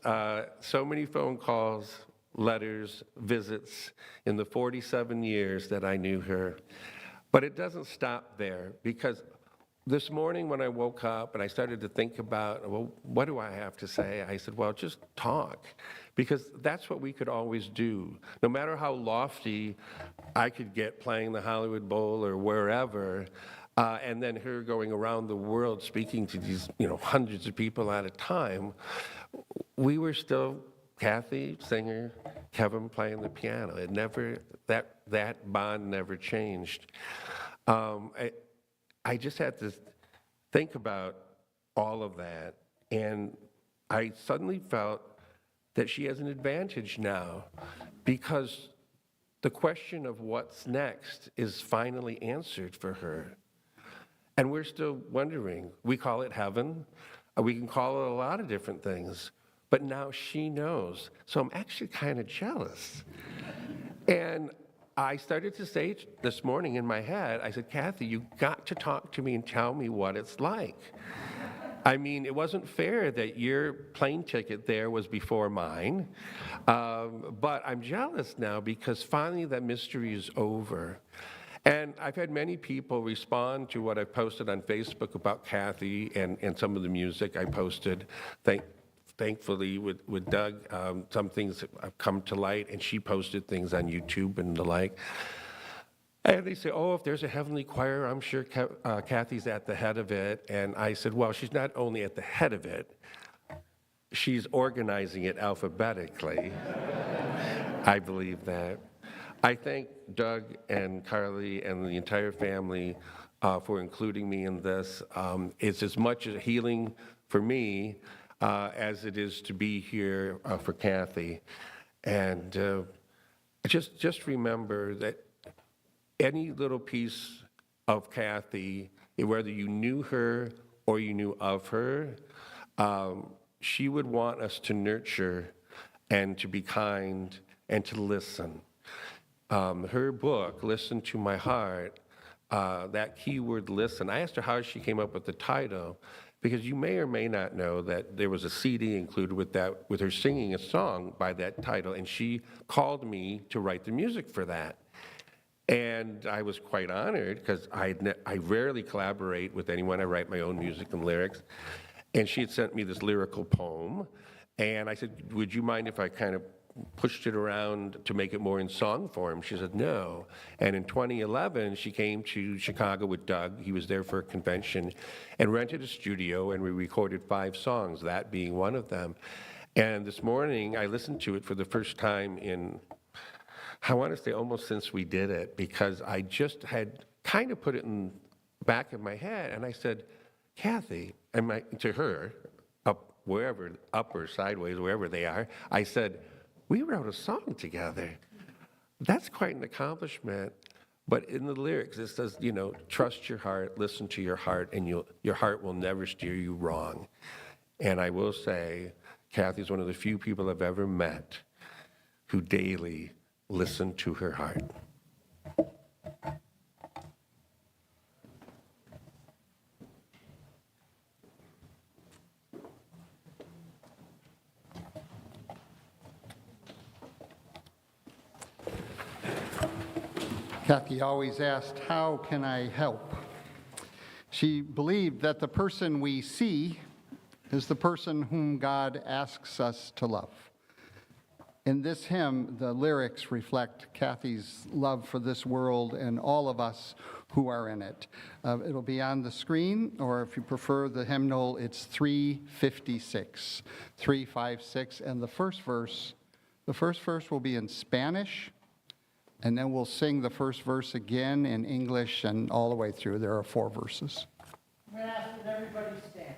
so many phone calls, letters, visits in the 47 years that I knew her. But it doesn't stop there, because this morning when I woke up and I started to think about, well, what do I have to say? I said, well, just talk, because that's what we could always do. No matter how lofty I could get playing the Hollywood Bowl or wherever, and then her going around the world speaking to these, hundreds of people at a time, we were still Kathy, singer, Kevin playing the piano. It never, that bond never changed. I just had to think about all of that, and I suddenly felt that she has an advantage now, because the question of what's next is finally answered for her. And we're still wondering. We call it heaven. We can call it a lot of different things, but now she knows. So I'm actually kind of jealous. And I started to say this morning in my head, I said, Kathy, you got to talk to me and tell me what it's like. I mean, it wasn't fair that your plane ticket there was before mine, but I'm jealous now because finally that mystery is over. And I've had many people respond to what I posted on Facebook about Kathy and some of the music I posted. Thankfully, with Doug, some things have come to light, and she posted things on YouTube and the like. And they say, oh, if there's a heavenly choir, I'm sure Kathy's at the head of it. And I said, well, she's not only at the head of it, she's organizing it alphabetically. I believe that. I thank Doug and Carly and the entire family for including me in this. It's as much a healing for me as it is to be here for Kathy. And just remember that any little piece of Kathy, whether you knew her or you knew of her, she would want us to nurture and to be kind and to listen. Her book, Listen to My Heart, that keyword listen, I asked her how she came up with the title, because you may or may not know that there was a CD included with her singing a song by that title, and she called me to write the music for that. And I was quite honored, because I rarely collaborate with anyone. I write my own music and lyrics. And she had sent me this lyrical poem, and I said, would you mind if I kind of pushed it around to make it more in song form? She said, no. And in 2011, she came to Chicago with Doug. He was there for a convention, and rented a studio, and we recorded 5 songs, that being one of them. And this morning, I listened to it for the first time in, I want to say almost since we did it, because I just had kind of put it in the back of my head, and I said, Kathy, to her, up or sideways, wherever they are, I said, we wrote a song together. That's quite an accomplishment. But in the lyrics, it says, trust your heart, listen to your heart, and your heart will never steer you wrong. And I will say, Kathy's one of the few people I've ever met who daily listen to her heart. Kathy always asked, how can I help? She believed that the person we see is the person whom God asks us to love. In this hymn, the lyrics reflect Kathy's love for this world and all of us who are in it. It'll be on the screen, or if you prefer the hymnal, it's 356, 356, and the first verse will be in Spanish, and then we'll sing the first verse again in English and all the way through. There are 4 verses. I'm going to ask that everybody stand.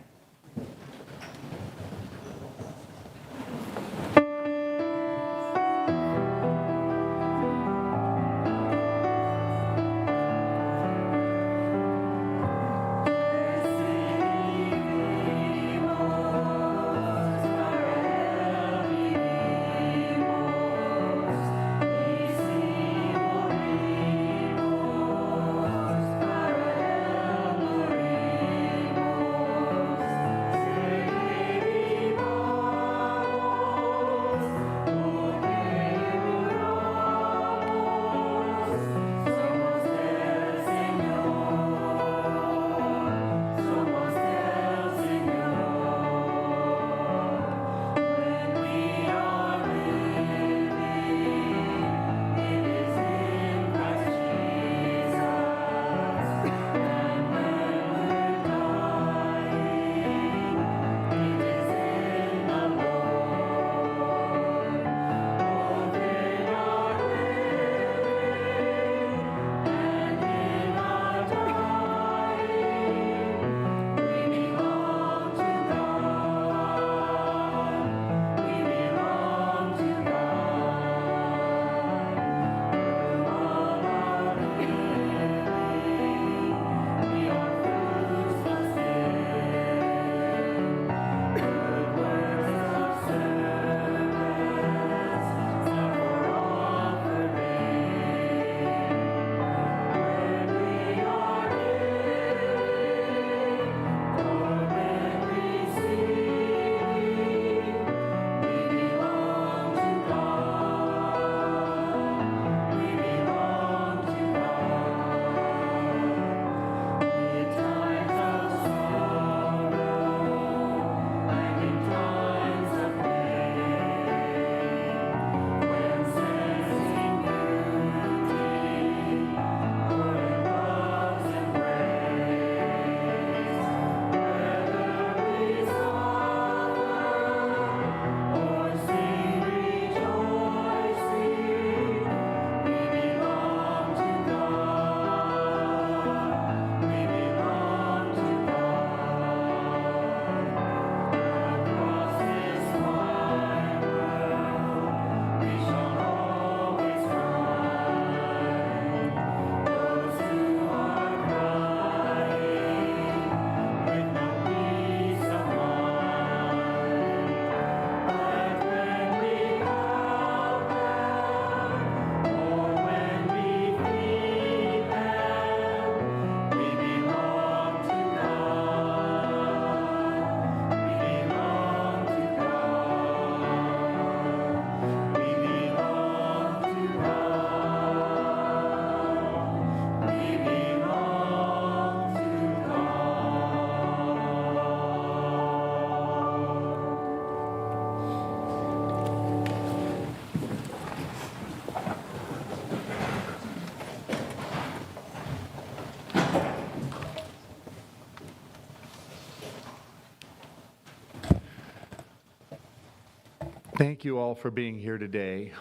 Thank you all for being here today.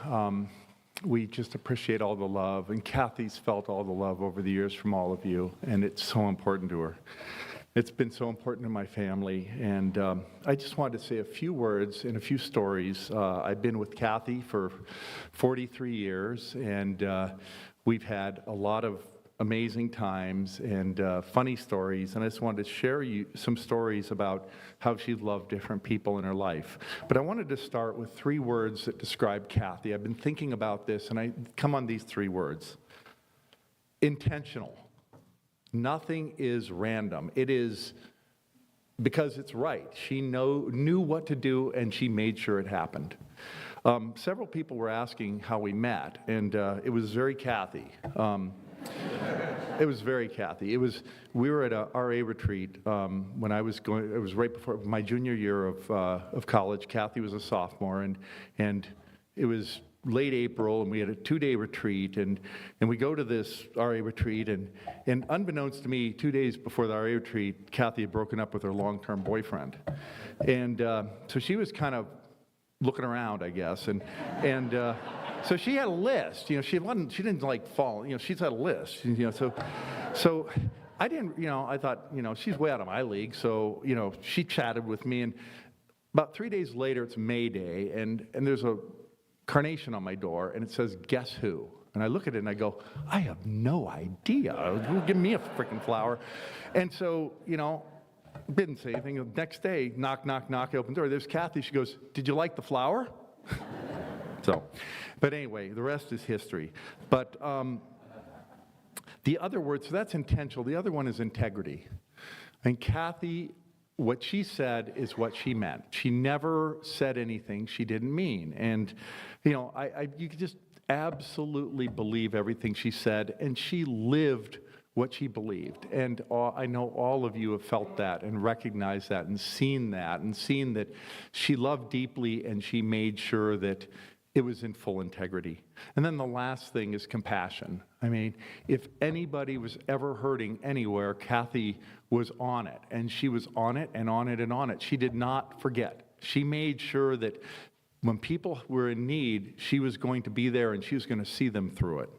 We just appreciate all the love, and Kathy's felt all the love over the years from all of you, and it's so important to her. It's been so important to my family, and I just wanted to say a few words and a few stories. I've been with Kathy for 43 years, and we've had a lot of amazing times and funny stories, and I just wanted to share you some stories about how she loved different people in her life. But I wanted to start with 3 words that describe Kathy. I've been thinking about this, and I come on these 3 words. Intentional. Nothing is random. It is because it's right. She knew what to do, and she made sure it happened. Several people were asking how we met, and it was very Kathy. It was very Kathy. We were at a RA retreat when I was going. It was right before my junior year of college. Kathy was a sophomore, and it was late April, and we had a 2-day retreat, and we go to this RA retreat, and unbeknownst to me, 2 days before the RA retreat, Kathy had broken up with her long-term boyfriend, and so she was kind of looking around, I guess, and so she had a list. You know, she didn't like fall. You know, she's had a list. You know, so I didn't. You know, I thought, you know, she's way out of my league. So, you know, she chatted with me, and about 3 days later, it's May Day, and there's a carnation on my door, and it says, "Guess who?" And I look at it and I go, I have no idea. Give me a freaking flower. And so, you know, didn't say anything. The next day, knock, knock, knock, I open the door. There's Kathy. She goes, "Did you like the flower?" So, but anyway, the rest is history. But the other word, so that's intentional. The other one is integrity. And Kathy, what she said is what she meant. She never said anything she didn't mean. And, you know, you could just absolutely believe everything she said, and she lived what she believed. And I know all of you have felt that and recognized that and seen that she loved deeply, and she made sure that it was in full integrity. And then the last thing is compassion. I mean, if anybody was ever hurting anywhere, Kathy was on it, and she was on it and on it and on it. She did not forget. She made sure that when people were in need, she was going to be there, and she was going to see them through it.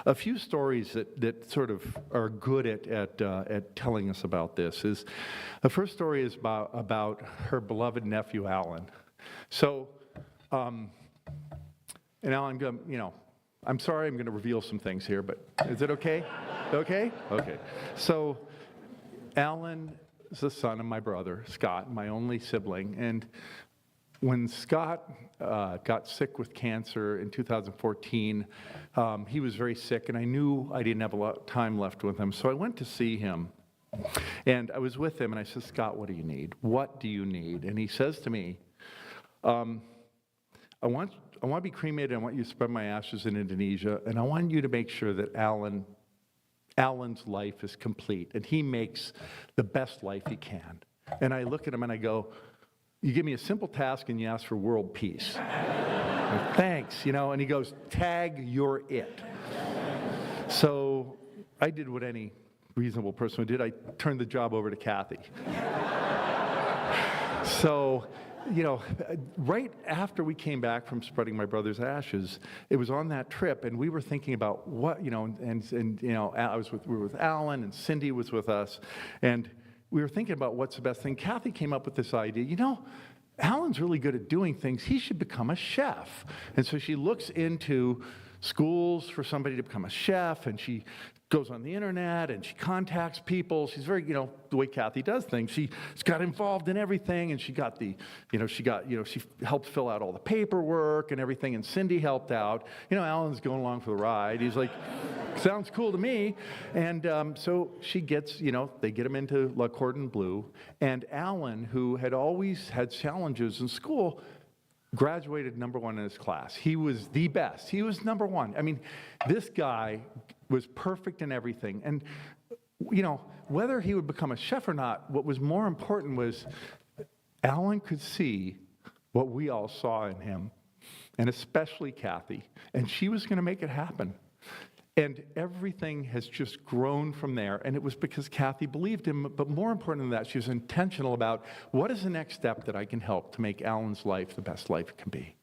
A few stories that sort of are good at telling us about this is, the first story is about her beloved nephew, Alan. So, and Alan, you know, I'm sorry I'm going to reveal some things here, but is it okay? Okay? Okay. So Alan is the son of my brother, Scott, my only sibling. And when Scott got sick with cancer in 2014, he was very sick, and I knew I didn't have a lot of time left with him. So I went to see him, and I was with him, and I said, "Scott, what do you need? What do you need?" And he says to me, I want to be cremated. I want you to spread my ashes in Indonesia, and I want you to make sure that Alan's life is complete, and he makes the best life he can. And I look at him and I go, "You give me a simple task and you ask for world peace." Like, "Thanks, you know." And he goes, "Tag, you're it." So I did what any reasonable person would do. I turned the job over to Kathy. So, you know, right after we came back from spreading my brother's ashes, it was on that trip, and we were thinking about what, you know, and you know, we were with Alan, and Cindy was with us, and we were thinking about what's the best thing. Kathy came up with this idea, you know, Alan's really good at doing things. He should become a chef. And so she looks into schools for somebody to become a chef, and she goes on the internet and she contacts people. She's very, you know, the way Kathy does things. She's got involved in everything, and she helped fill out all the paperwork and everything, and Cindy helped out. You know, Alan's going along for the ride. He's like, "Sounds cool to me." And so she gets, you know, they get him into La Cordon Bleu, and Alan, who had always had challenges in school, graduated #1 in his class. He was the best. He was #1. I mean, this guy was perfect in everything. And, you know, whether he would become a chef or not, what was more important was Alan could see what we all saw in him, and especially Kathy, and she was going to make it happen. And everything has just grown from there. And it was because Kathy believed him, but more important than that, she was intentional about what is the next step that I can help to make Alan's life the best life it can be.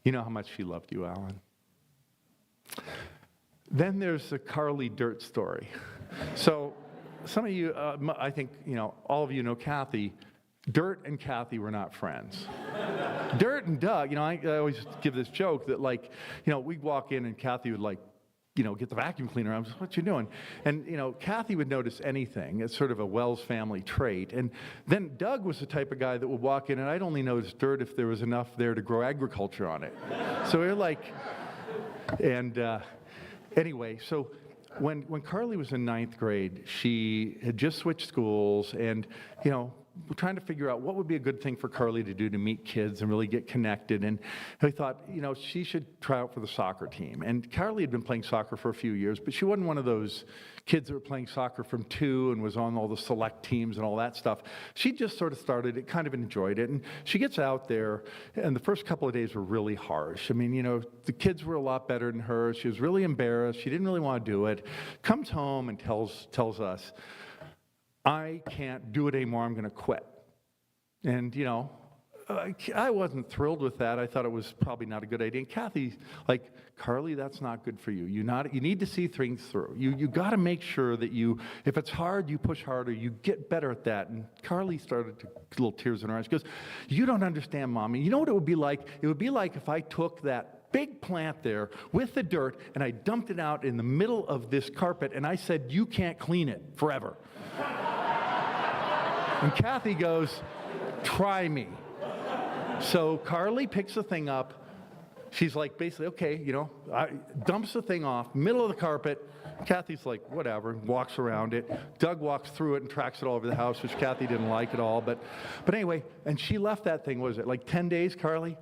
You know how much she loved you, Alan. Then there's the Carly Dirt story. So some of you, I think, all of you know Kathy. Dirt and Kathy were not friends. Dirt and Doug, I always give this joke that we'd walk in and Kathy would get the vacuum cleaner. I was like, what you doing? And, Kathy would notice anything. It's sort of a Wells family trait. And then Doug was the type of guy that would walk in and I'd only notice dirt if there was enough there to grow agriculture on it. So we were anyway, so when Carly was in 9th grade, she had just switched schools and, we're trying to figure out what would be a good thing for Carly to do to meet kids and really get connected. And we thought, she should try out for the soccer team. And Carly had been playing soccer for a few years, but she wasn't one of those kids that were playing soccer from 2 and was on all the select teams and all that stuff. She just sort of started it, kind of enjoyed it. And she gets out there, and the first couple of days were really harsh. I mean, the kids were a lot better than her. She was really embarrassed. She didn't really want to do it. Comes home and tells us, I can't do it anymore, I'm going to quit. And, I wasn't thrilled with that. I thought it was probably not a good idea. And Kathy, Carly, that's not good for you. You need to see things through. You got to make sure that if it's hard, you push harder, you get better at that. And Carly started to little tears in her eyes. She goes, you don't understand, Mommy. You know what it would be like? It would be like if I took that big plant there with the dirt and I dumped it out in the middle of this carpet and I said, you can't clean it forever. And Kathy goes, try me. So Carly picks the thing up. She's like, basically, okay, dumps the thing off, middle of the carpet. Kathy's like, whatever, walks around it. Doug walks through it and tracks it all over the house, which Kathy didn't like at all. But anyway, and she left that thing, what was it, 10 days, Carly?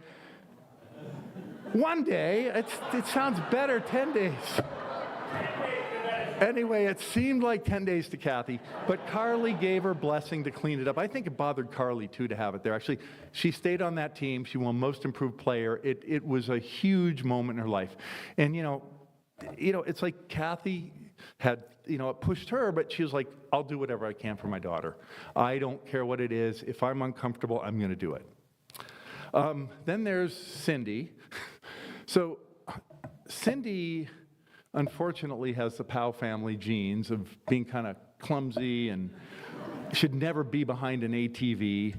One day, it sounds better, 10 days. Anyway, it seemed like 10 days to Kathy, but Carly gave her blessing to clean it up. I think it bothered Carly, too, to have it there. Actually, she stayed on that team. She won Most Improved Player. It was a huge moment in her life. And, it's like Kathy had, it pushed her, but she was like, I'll do whatever I can for my daughter. I don't care what it is. If I'm uncomfortable, I'm going to do it. Then there's Cindy. So Cindy, unfortunately, has the Paauw family genes of being kind of clumsy and should never be behind an ATV.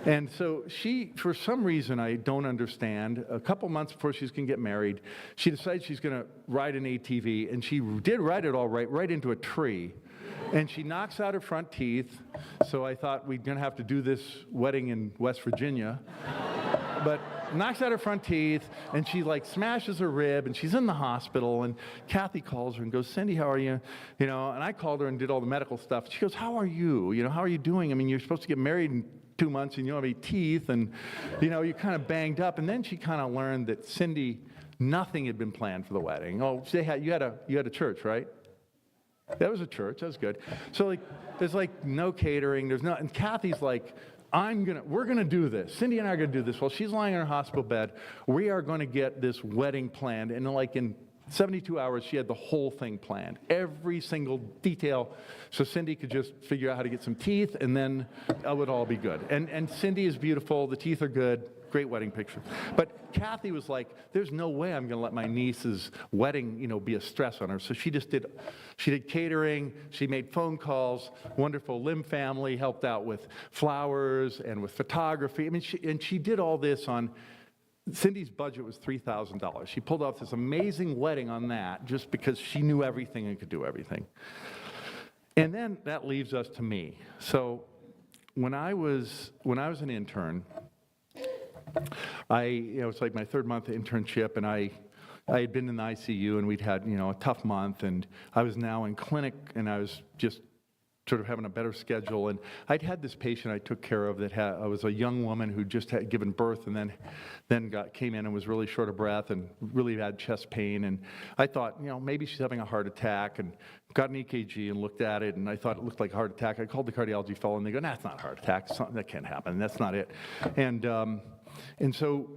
And so she, for some reason I don't understand, a couple months before she's going to get married, she decides she's going to ride an ATV, and she did ride it all right into a tree. And she knocks out her front teeth, so I thought we're going to have to do this wedding in West Virginia. But knocks out her front teeth, and she smashes her rib, and she's in the hospital, and Kathy calls her and goes, Cindy, how are you? And I called her and did all the medical stuff. She goes, how are you? How are you doing? I mean, you're supposed to get married in 2 months, and you don't have any teeth, and, you're kind of banged up. And then she kind of learned that Cindy, nothing had been planned for the wedding. Oh, you had a church, right? That was a church. That was good. So, there's no catering. There's not, and Kathy's like, we're going to do this. Cindy and I are going to do this. While she's lying in her hospital bed, we are going to get this wedding planned. And in 72 hours, she had the whole thing planned. Every single detail. So Cindy could just figure out how to get some teeth, and then it would all be good. And Cindy is beautiful. The teeth are good. Great wedding picture. But Kathy was like, there's no way I'm going to let my niece's wedding, be a stress on her. So she did catering. She made phone calls. Wonderful Lim family helped out with flowers and with photography. I mean, she did all this on, Cindy's budget was $3,000. She pulled off this amazing wedding on that just because she knew everything and could do everything. And then that leaves us to me. So when I was an intern, it's like my 3rd month internship, and I had been in the ICU, and we'd had, a tough month, and I was now in clinic, and I was just sort of having a better schedule. And I'd had this patient I took care of I was a young woman who just had given birth, and then came in and was really short of breath and really had chest pain. And I thought, maybe she's having a heart attack, and got an EKG and looked at it, and I thought it looked like a heart attack. I called the cardiology fellow, and they go, nah, it's not a heart attack. That can't happen. That's not it. And so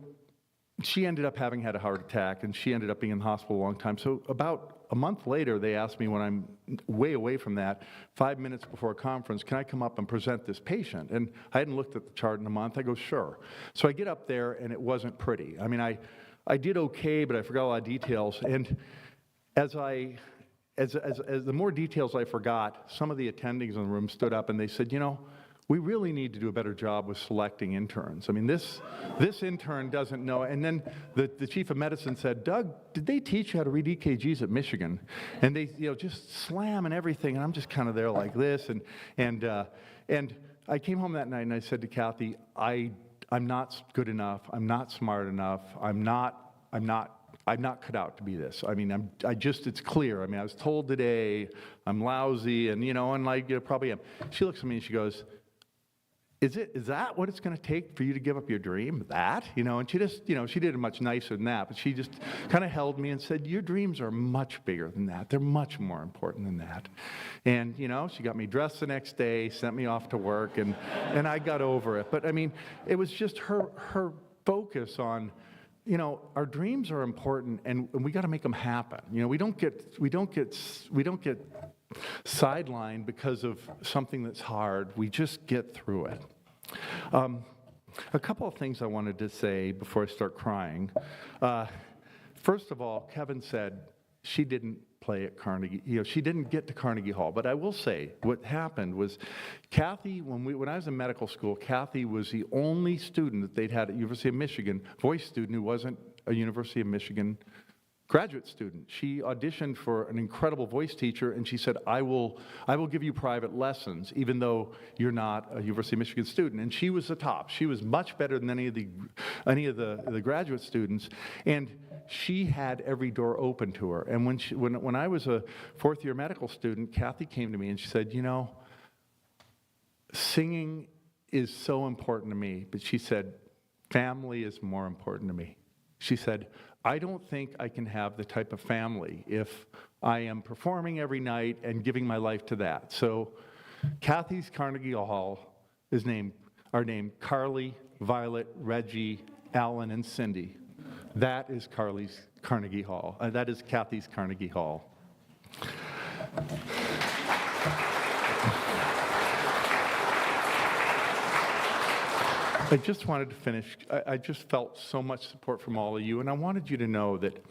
she ended up having had a heart attack, and she ended up being in the hospital a long time. So about a month later, they asked me, when I'm way away from that, 5 minutes before a conference, can I come up and present this patient? And I hadn't looked at the chart in a month. I go, sure. So I get up there, and it wasn't pretty. I mean, I did okay, but I forgot a lot of details. And as the more details I forgot, some of the attendings in the room stood up, and they said, we really need to do a better job with selecting interns. I mean, this intern doesn't know. And then the chief of medicine said, Doug, did they teach you how to read EKGs at Michigan? And they, just slamming everything. And I'm just kind of there like this. And I came home that night and I said to Kathy, I'm not good enough. I'm not smart enough. I'm not cut out to be this. I mean, it's clear. I mean, I was told today I'm lousy and, probably am. She looks at me and she goes, is that what it's going to take for you to give up your dream? That? And she just, she did it much nicer than that, but she just kind of held me and said, your dreams are much bigger than that. They're much more important than that. And, she got me dressed the next day, sent me off to work, and I got over it. But, I mean, it was just her focus on, our dreams are important, and we got to make them happen. We don't get sidelined because of something that's hard. We just get through it. A couple of things I wanted to say before I start crying. First of all, Kevin said she didn't play at Carnegie. She didn't get to Carnegie Hall. But I will say, what happened was, Kathy, when I was in medical school, Kathy was the only student that they'd had at University of Michigan, voice student who wasn't a University of Michigan graduate student. She auditioned for an incredible voice teacher, and she said, I will give you private lessons, even though you're not a University of Michigan student. And she was the top. She was much better than any of the graduate students, and she had every door open to her. And when I was a fourth-year medical student, Kathy came to me and she said, singing is so important to me, but she said, family is more important to me. She said, I don't think I can have the type of family if I am performing every night and giving my life to that. So Kathy's Carnegie Hall are named Carly, Violet, Reggie, Alan, and Cindy. That is Carly's Carnegie Hall. That is Kathy's Carnegie Hall. I just wanted to finish. I just felt so much support from all of you, and I wanted you to know that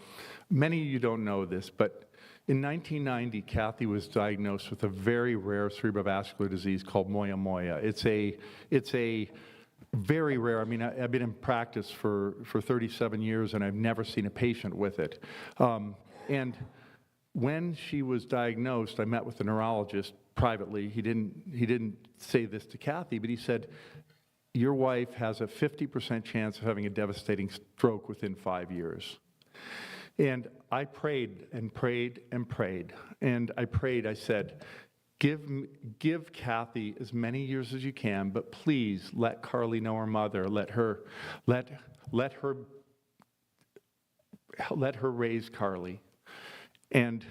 many of you don't know this, but in 1990, Kathy was diagnosed with a very rare cerebrovascular disease called moya moya. It's a very rare. I mean, I've been in practice for 37 years, and I've never seen a patient with it. And when she was diagnosed, I met with the neurologist privately. He didn't say this to Kathy, but he said, your wife has a 50% chance of having a devastating stroke within 5 years. And I prayed and prayed and prayed. And I prayed, I said, give Kathy as many years as you can, but please let Carly know her mother. Let her raise Carly. And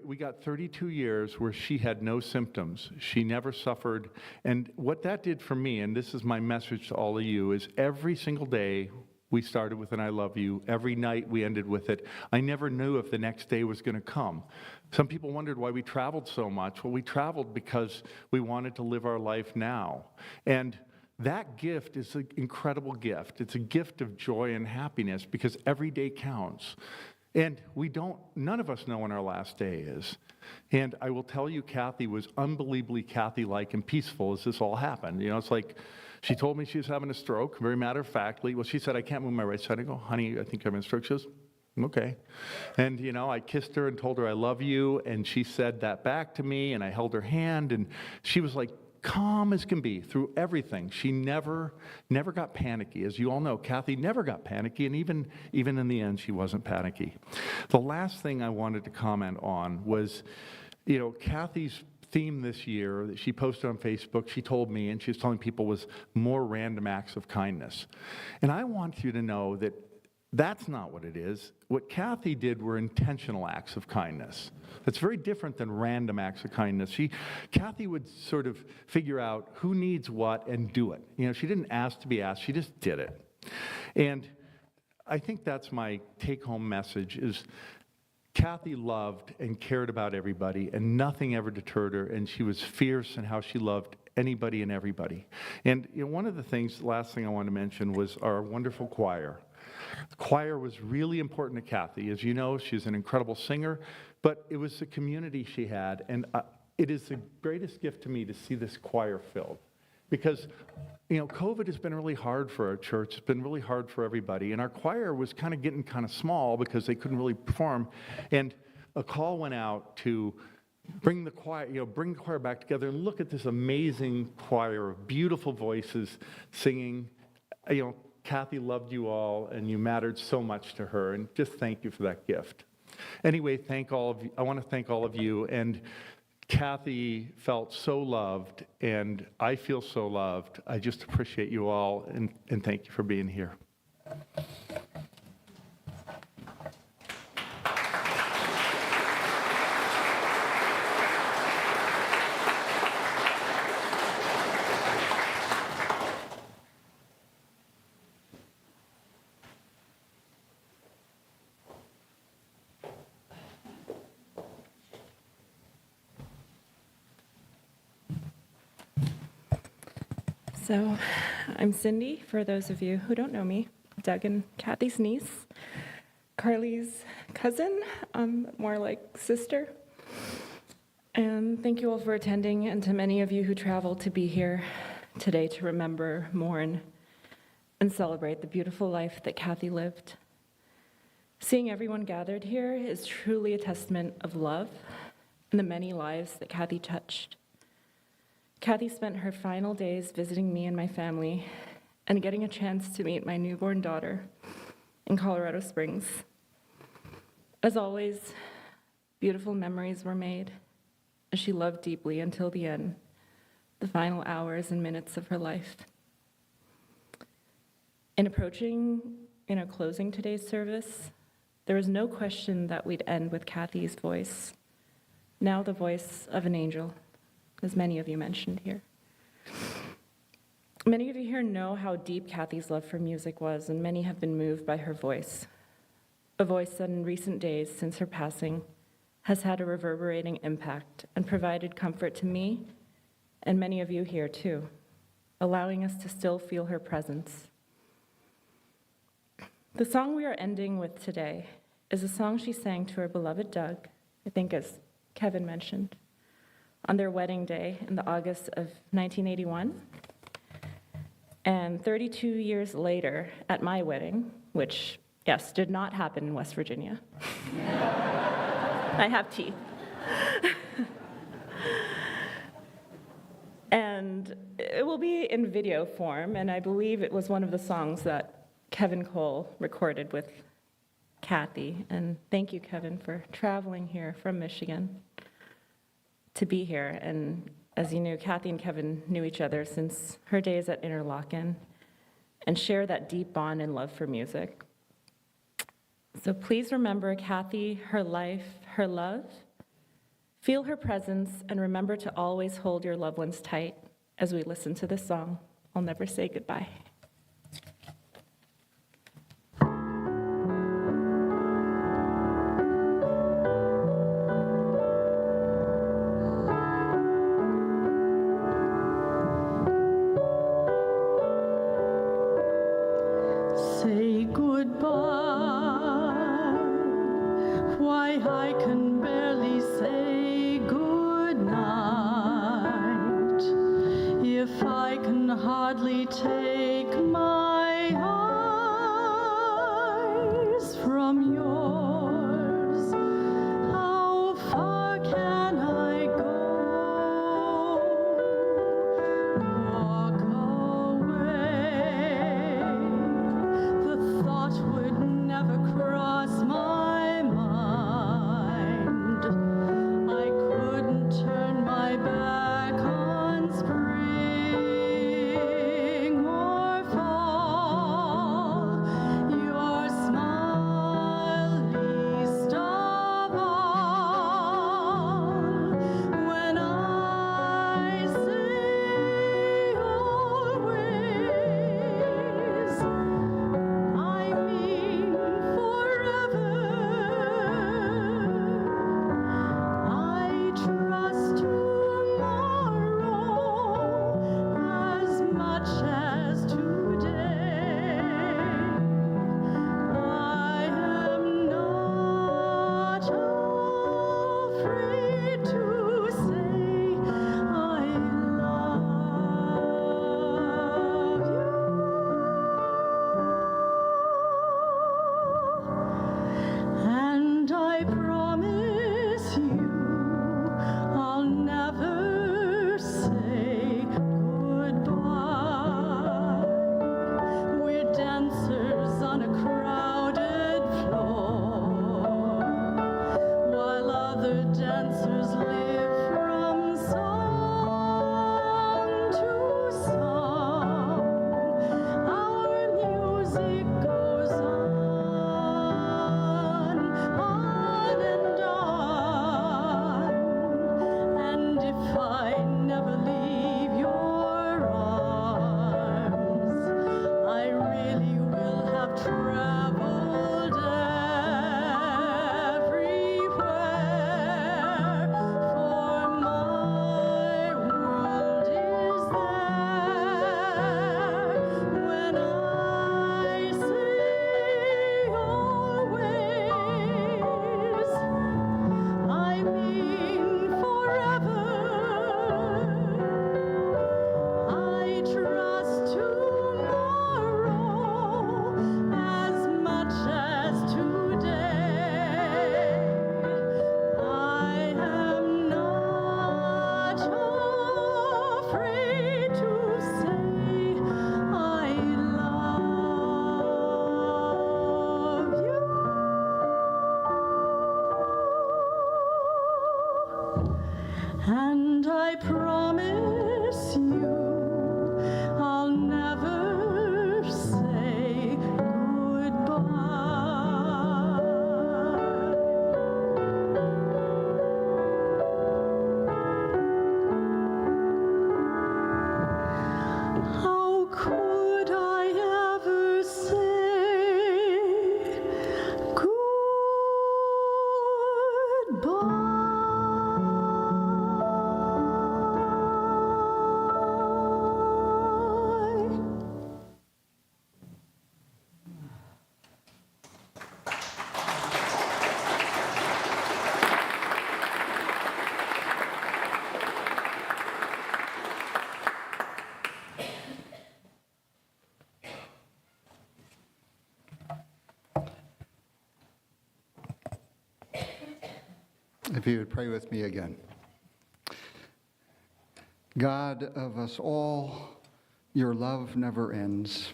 we got 32 years where she had no symptoms. She never suffered. And what that did for me, and this is my message to all of you, is every single day we started with an I love you. Every night we ended with it. I never knew if the next day was going to come. Some people wondered why we traveled so much. Well, we traveled because we wanted to live our life now. And that gift is an incredible gift. It's a gift of joy and happiness because every day counts. And none of us know when our last day is. And I will tell you, Kathy was unbelievably Kathy-like and peaceful as this all happened. It's like she told me she was having a stroke, very matter-of-factly. Well, she said, I can't move my right side. I go, honey, I think I'm having a stroke. She goes, okay. And, I kissed her and told her I love you. And she said that back to me, and I held her hand. And she was like calm as can be through everything. She never got panicky. As you all know, Kathy never got panicky, and even in the end, she wasn't panicky. The last thing I wanted to comment on was, Kathy's theme this year that she posted on Facebook, she told me, and she was telling people, was more random acts of kindness. And I want you to know that that's not what it is. What Kathy did were intentional acts of kindness. That's very different than random acts of kindness. Kathy would sort of figure out who needs what and do it. She didn't ask to be asked, she just did it. And I think that's my take-home message is Kathy loved and cared about everybody, and nothing ever deterred her, and she was fierce in how she loved anybody and everybody. And one of the things, last thing I want to mention, was our wonderful choir. The choir was really important to Kathy. As you know, she's an incredible singer, but it was the community she had, and it is the greatest gift to me to see this choir filled. Because, COVID has been really hard for our church. It's been really hard for everybody. And our choir was kind of getting kind of small because they couldn't really perform. And a call went out to bring the choir back together and look at this amazing choir of beautiful voices singing. Kathy loved you all, and you mattered so much to her. And just thank you for that gift. Anyway, I want to thank all of you. And Kathy felt so loved, and I feel so loved. I just appreciate you all, and thank you for being here. So, I'm Cindy, for those of you who don't know me, Doug and Kathy's niece, Carly's cousin, more like sister. And thank you all for attending, and to many of you who traveled to be here today to remember, mourn, and celebrate the beautiful life that Kathy lived. Seeing everyone gathered here is truly a testament of love and the many lives that Kathy touched. Kathy spent her final days visiting me and my family and getting a chance to meet my newborn daughter in Colorado Springs. As always, beautiful memories were made as she loved deeply until the end, the final hours and minutes of her life. In closing today's service, there was no question that we'd end with Kathy's voice, now the voice of an angel, as many of you mentioned here. Many of you here know how deep Kathy's love for music was, and many have been moved by her voice. A voice that in recent days since her passing has had a reverberating impact and provided comfort to me and many of you here too, allowing us to still feel her presence. The song we are ending with today is a song she sang to her beloved Doug, I think as Kevin mentioned, on their wedding day in the August of 1981. And 32 years later, at my wedding, which, yes, did not happen in West Virginia. I have teeth. And it will be in video form, and I believe it was one of the songs that Kevin Cole recorded with Kathy. And thank you, Kevin, for traveling here from Michigan to be here. And as you knew, Kathy and Kevin knew each other since her days at Interlochen and share that deep bond and love for music. So please remember Kathy, her life, her love. Feel her presence, and remember to always hold your loved ones tight as we listen to this song, I'll Never Say Goodbye. Say goodbye. Why, I can barely say good night. If I can hardly take my eyes from yours, how far can I go? Walk away. The thought would never cross my mind. I couldn't turn my back on spring or fall. Your smile much as today. I am not afraid to say I love you. And I promise you I'll never say goodbye. We're dancers on a crowded floor, while other dancers live from song to song. Our music goes on and on. And if I never leave your arms, I really will have traveled everywhere. For my world is there when I say always. I mean forever. I trust tomorrow as much as today. I am not afraid to say I love you. And I promise you I'll never say goodbye. How could I ever say goodbye? If you would pray with me again. God of us all, your love never ends.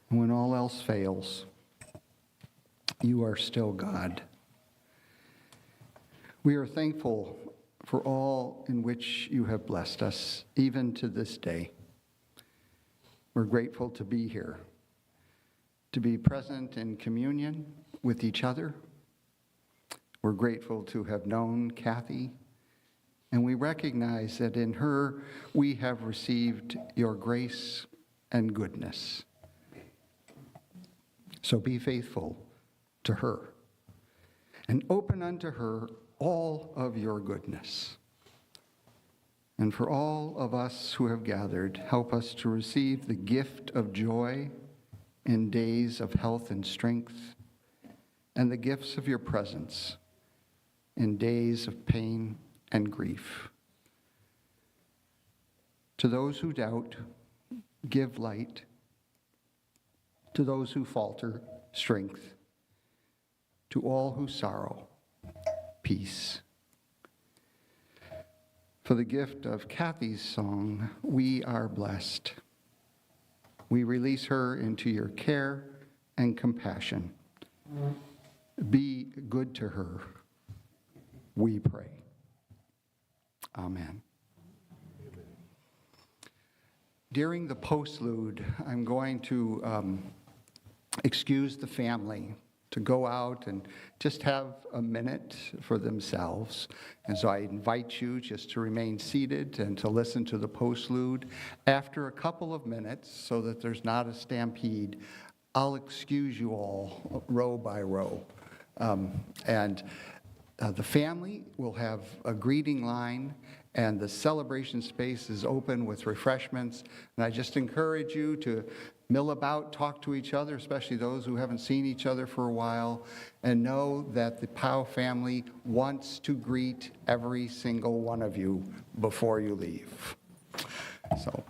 When all else fails, you are still God. We are thankful for all in which you have blessed us, even to this day. We're grateful to be here, to be present in communion with each other. We're grateful to have known Kathy, and we recognize that in her we have received your grace and goodness. So be faithful to her and open unto her all of your goodness. And for all of us who have gathered, help us to receive the gift of joy in days of health and strength, and the gifts of your presence in days of pain and grief. To those who doubt, give light. To those who falter, strength. To all who sorrow, peace. For the gift of Kathy's song, we are blessed. We release her into your care and compassion. Be good to her, we pray. Amen. During the postlude, I'm going to excuse the family to go out and just have a minute for themselves. And so I invite you just to remain seated and to listen to the postlude. After a couple of minutes, so that there's not a stampede, I'll excuse you all row by row. The family will have a greeting line, And the celebration space is open with refreshments. And I just encourage you to mill about, talk to each other, especially those who haven't seen each other for a while, and know that the Paauw family wants to greet every single one of you before you leave. So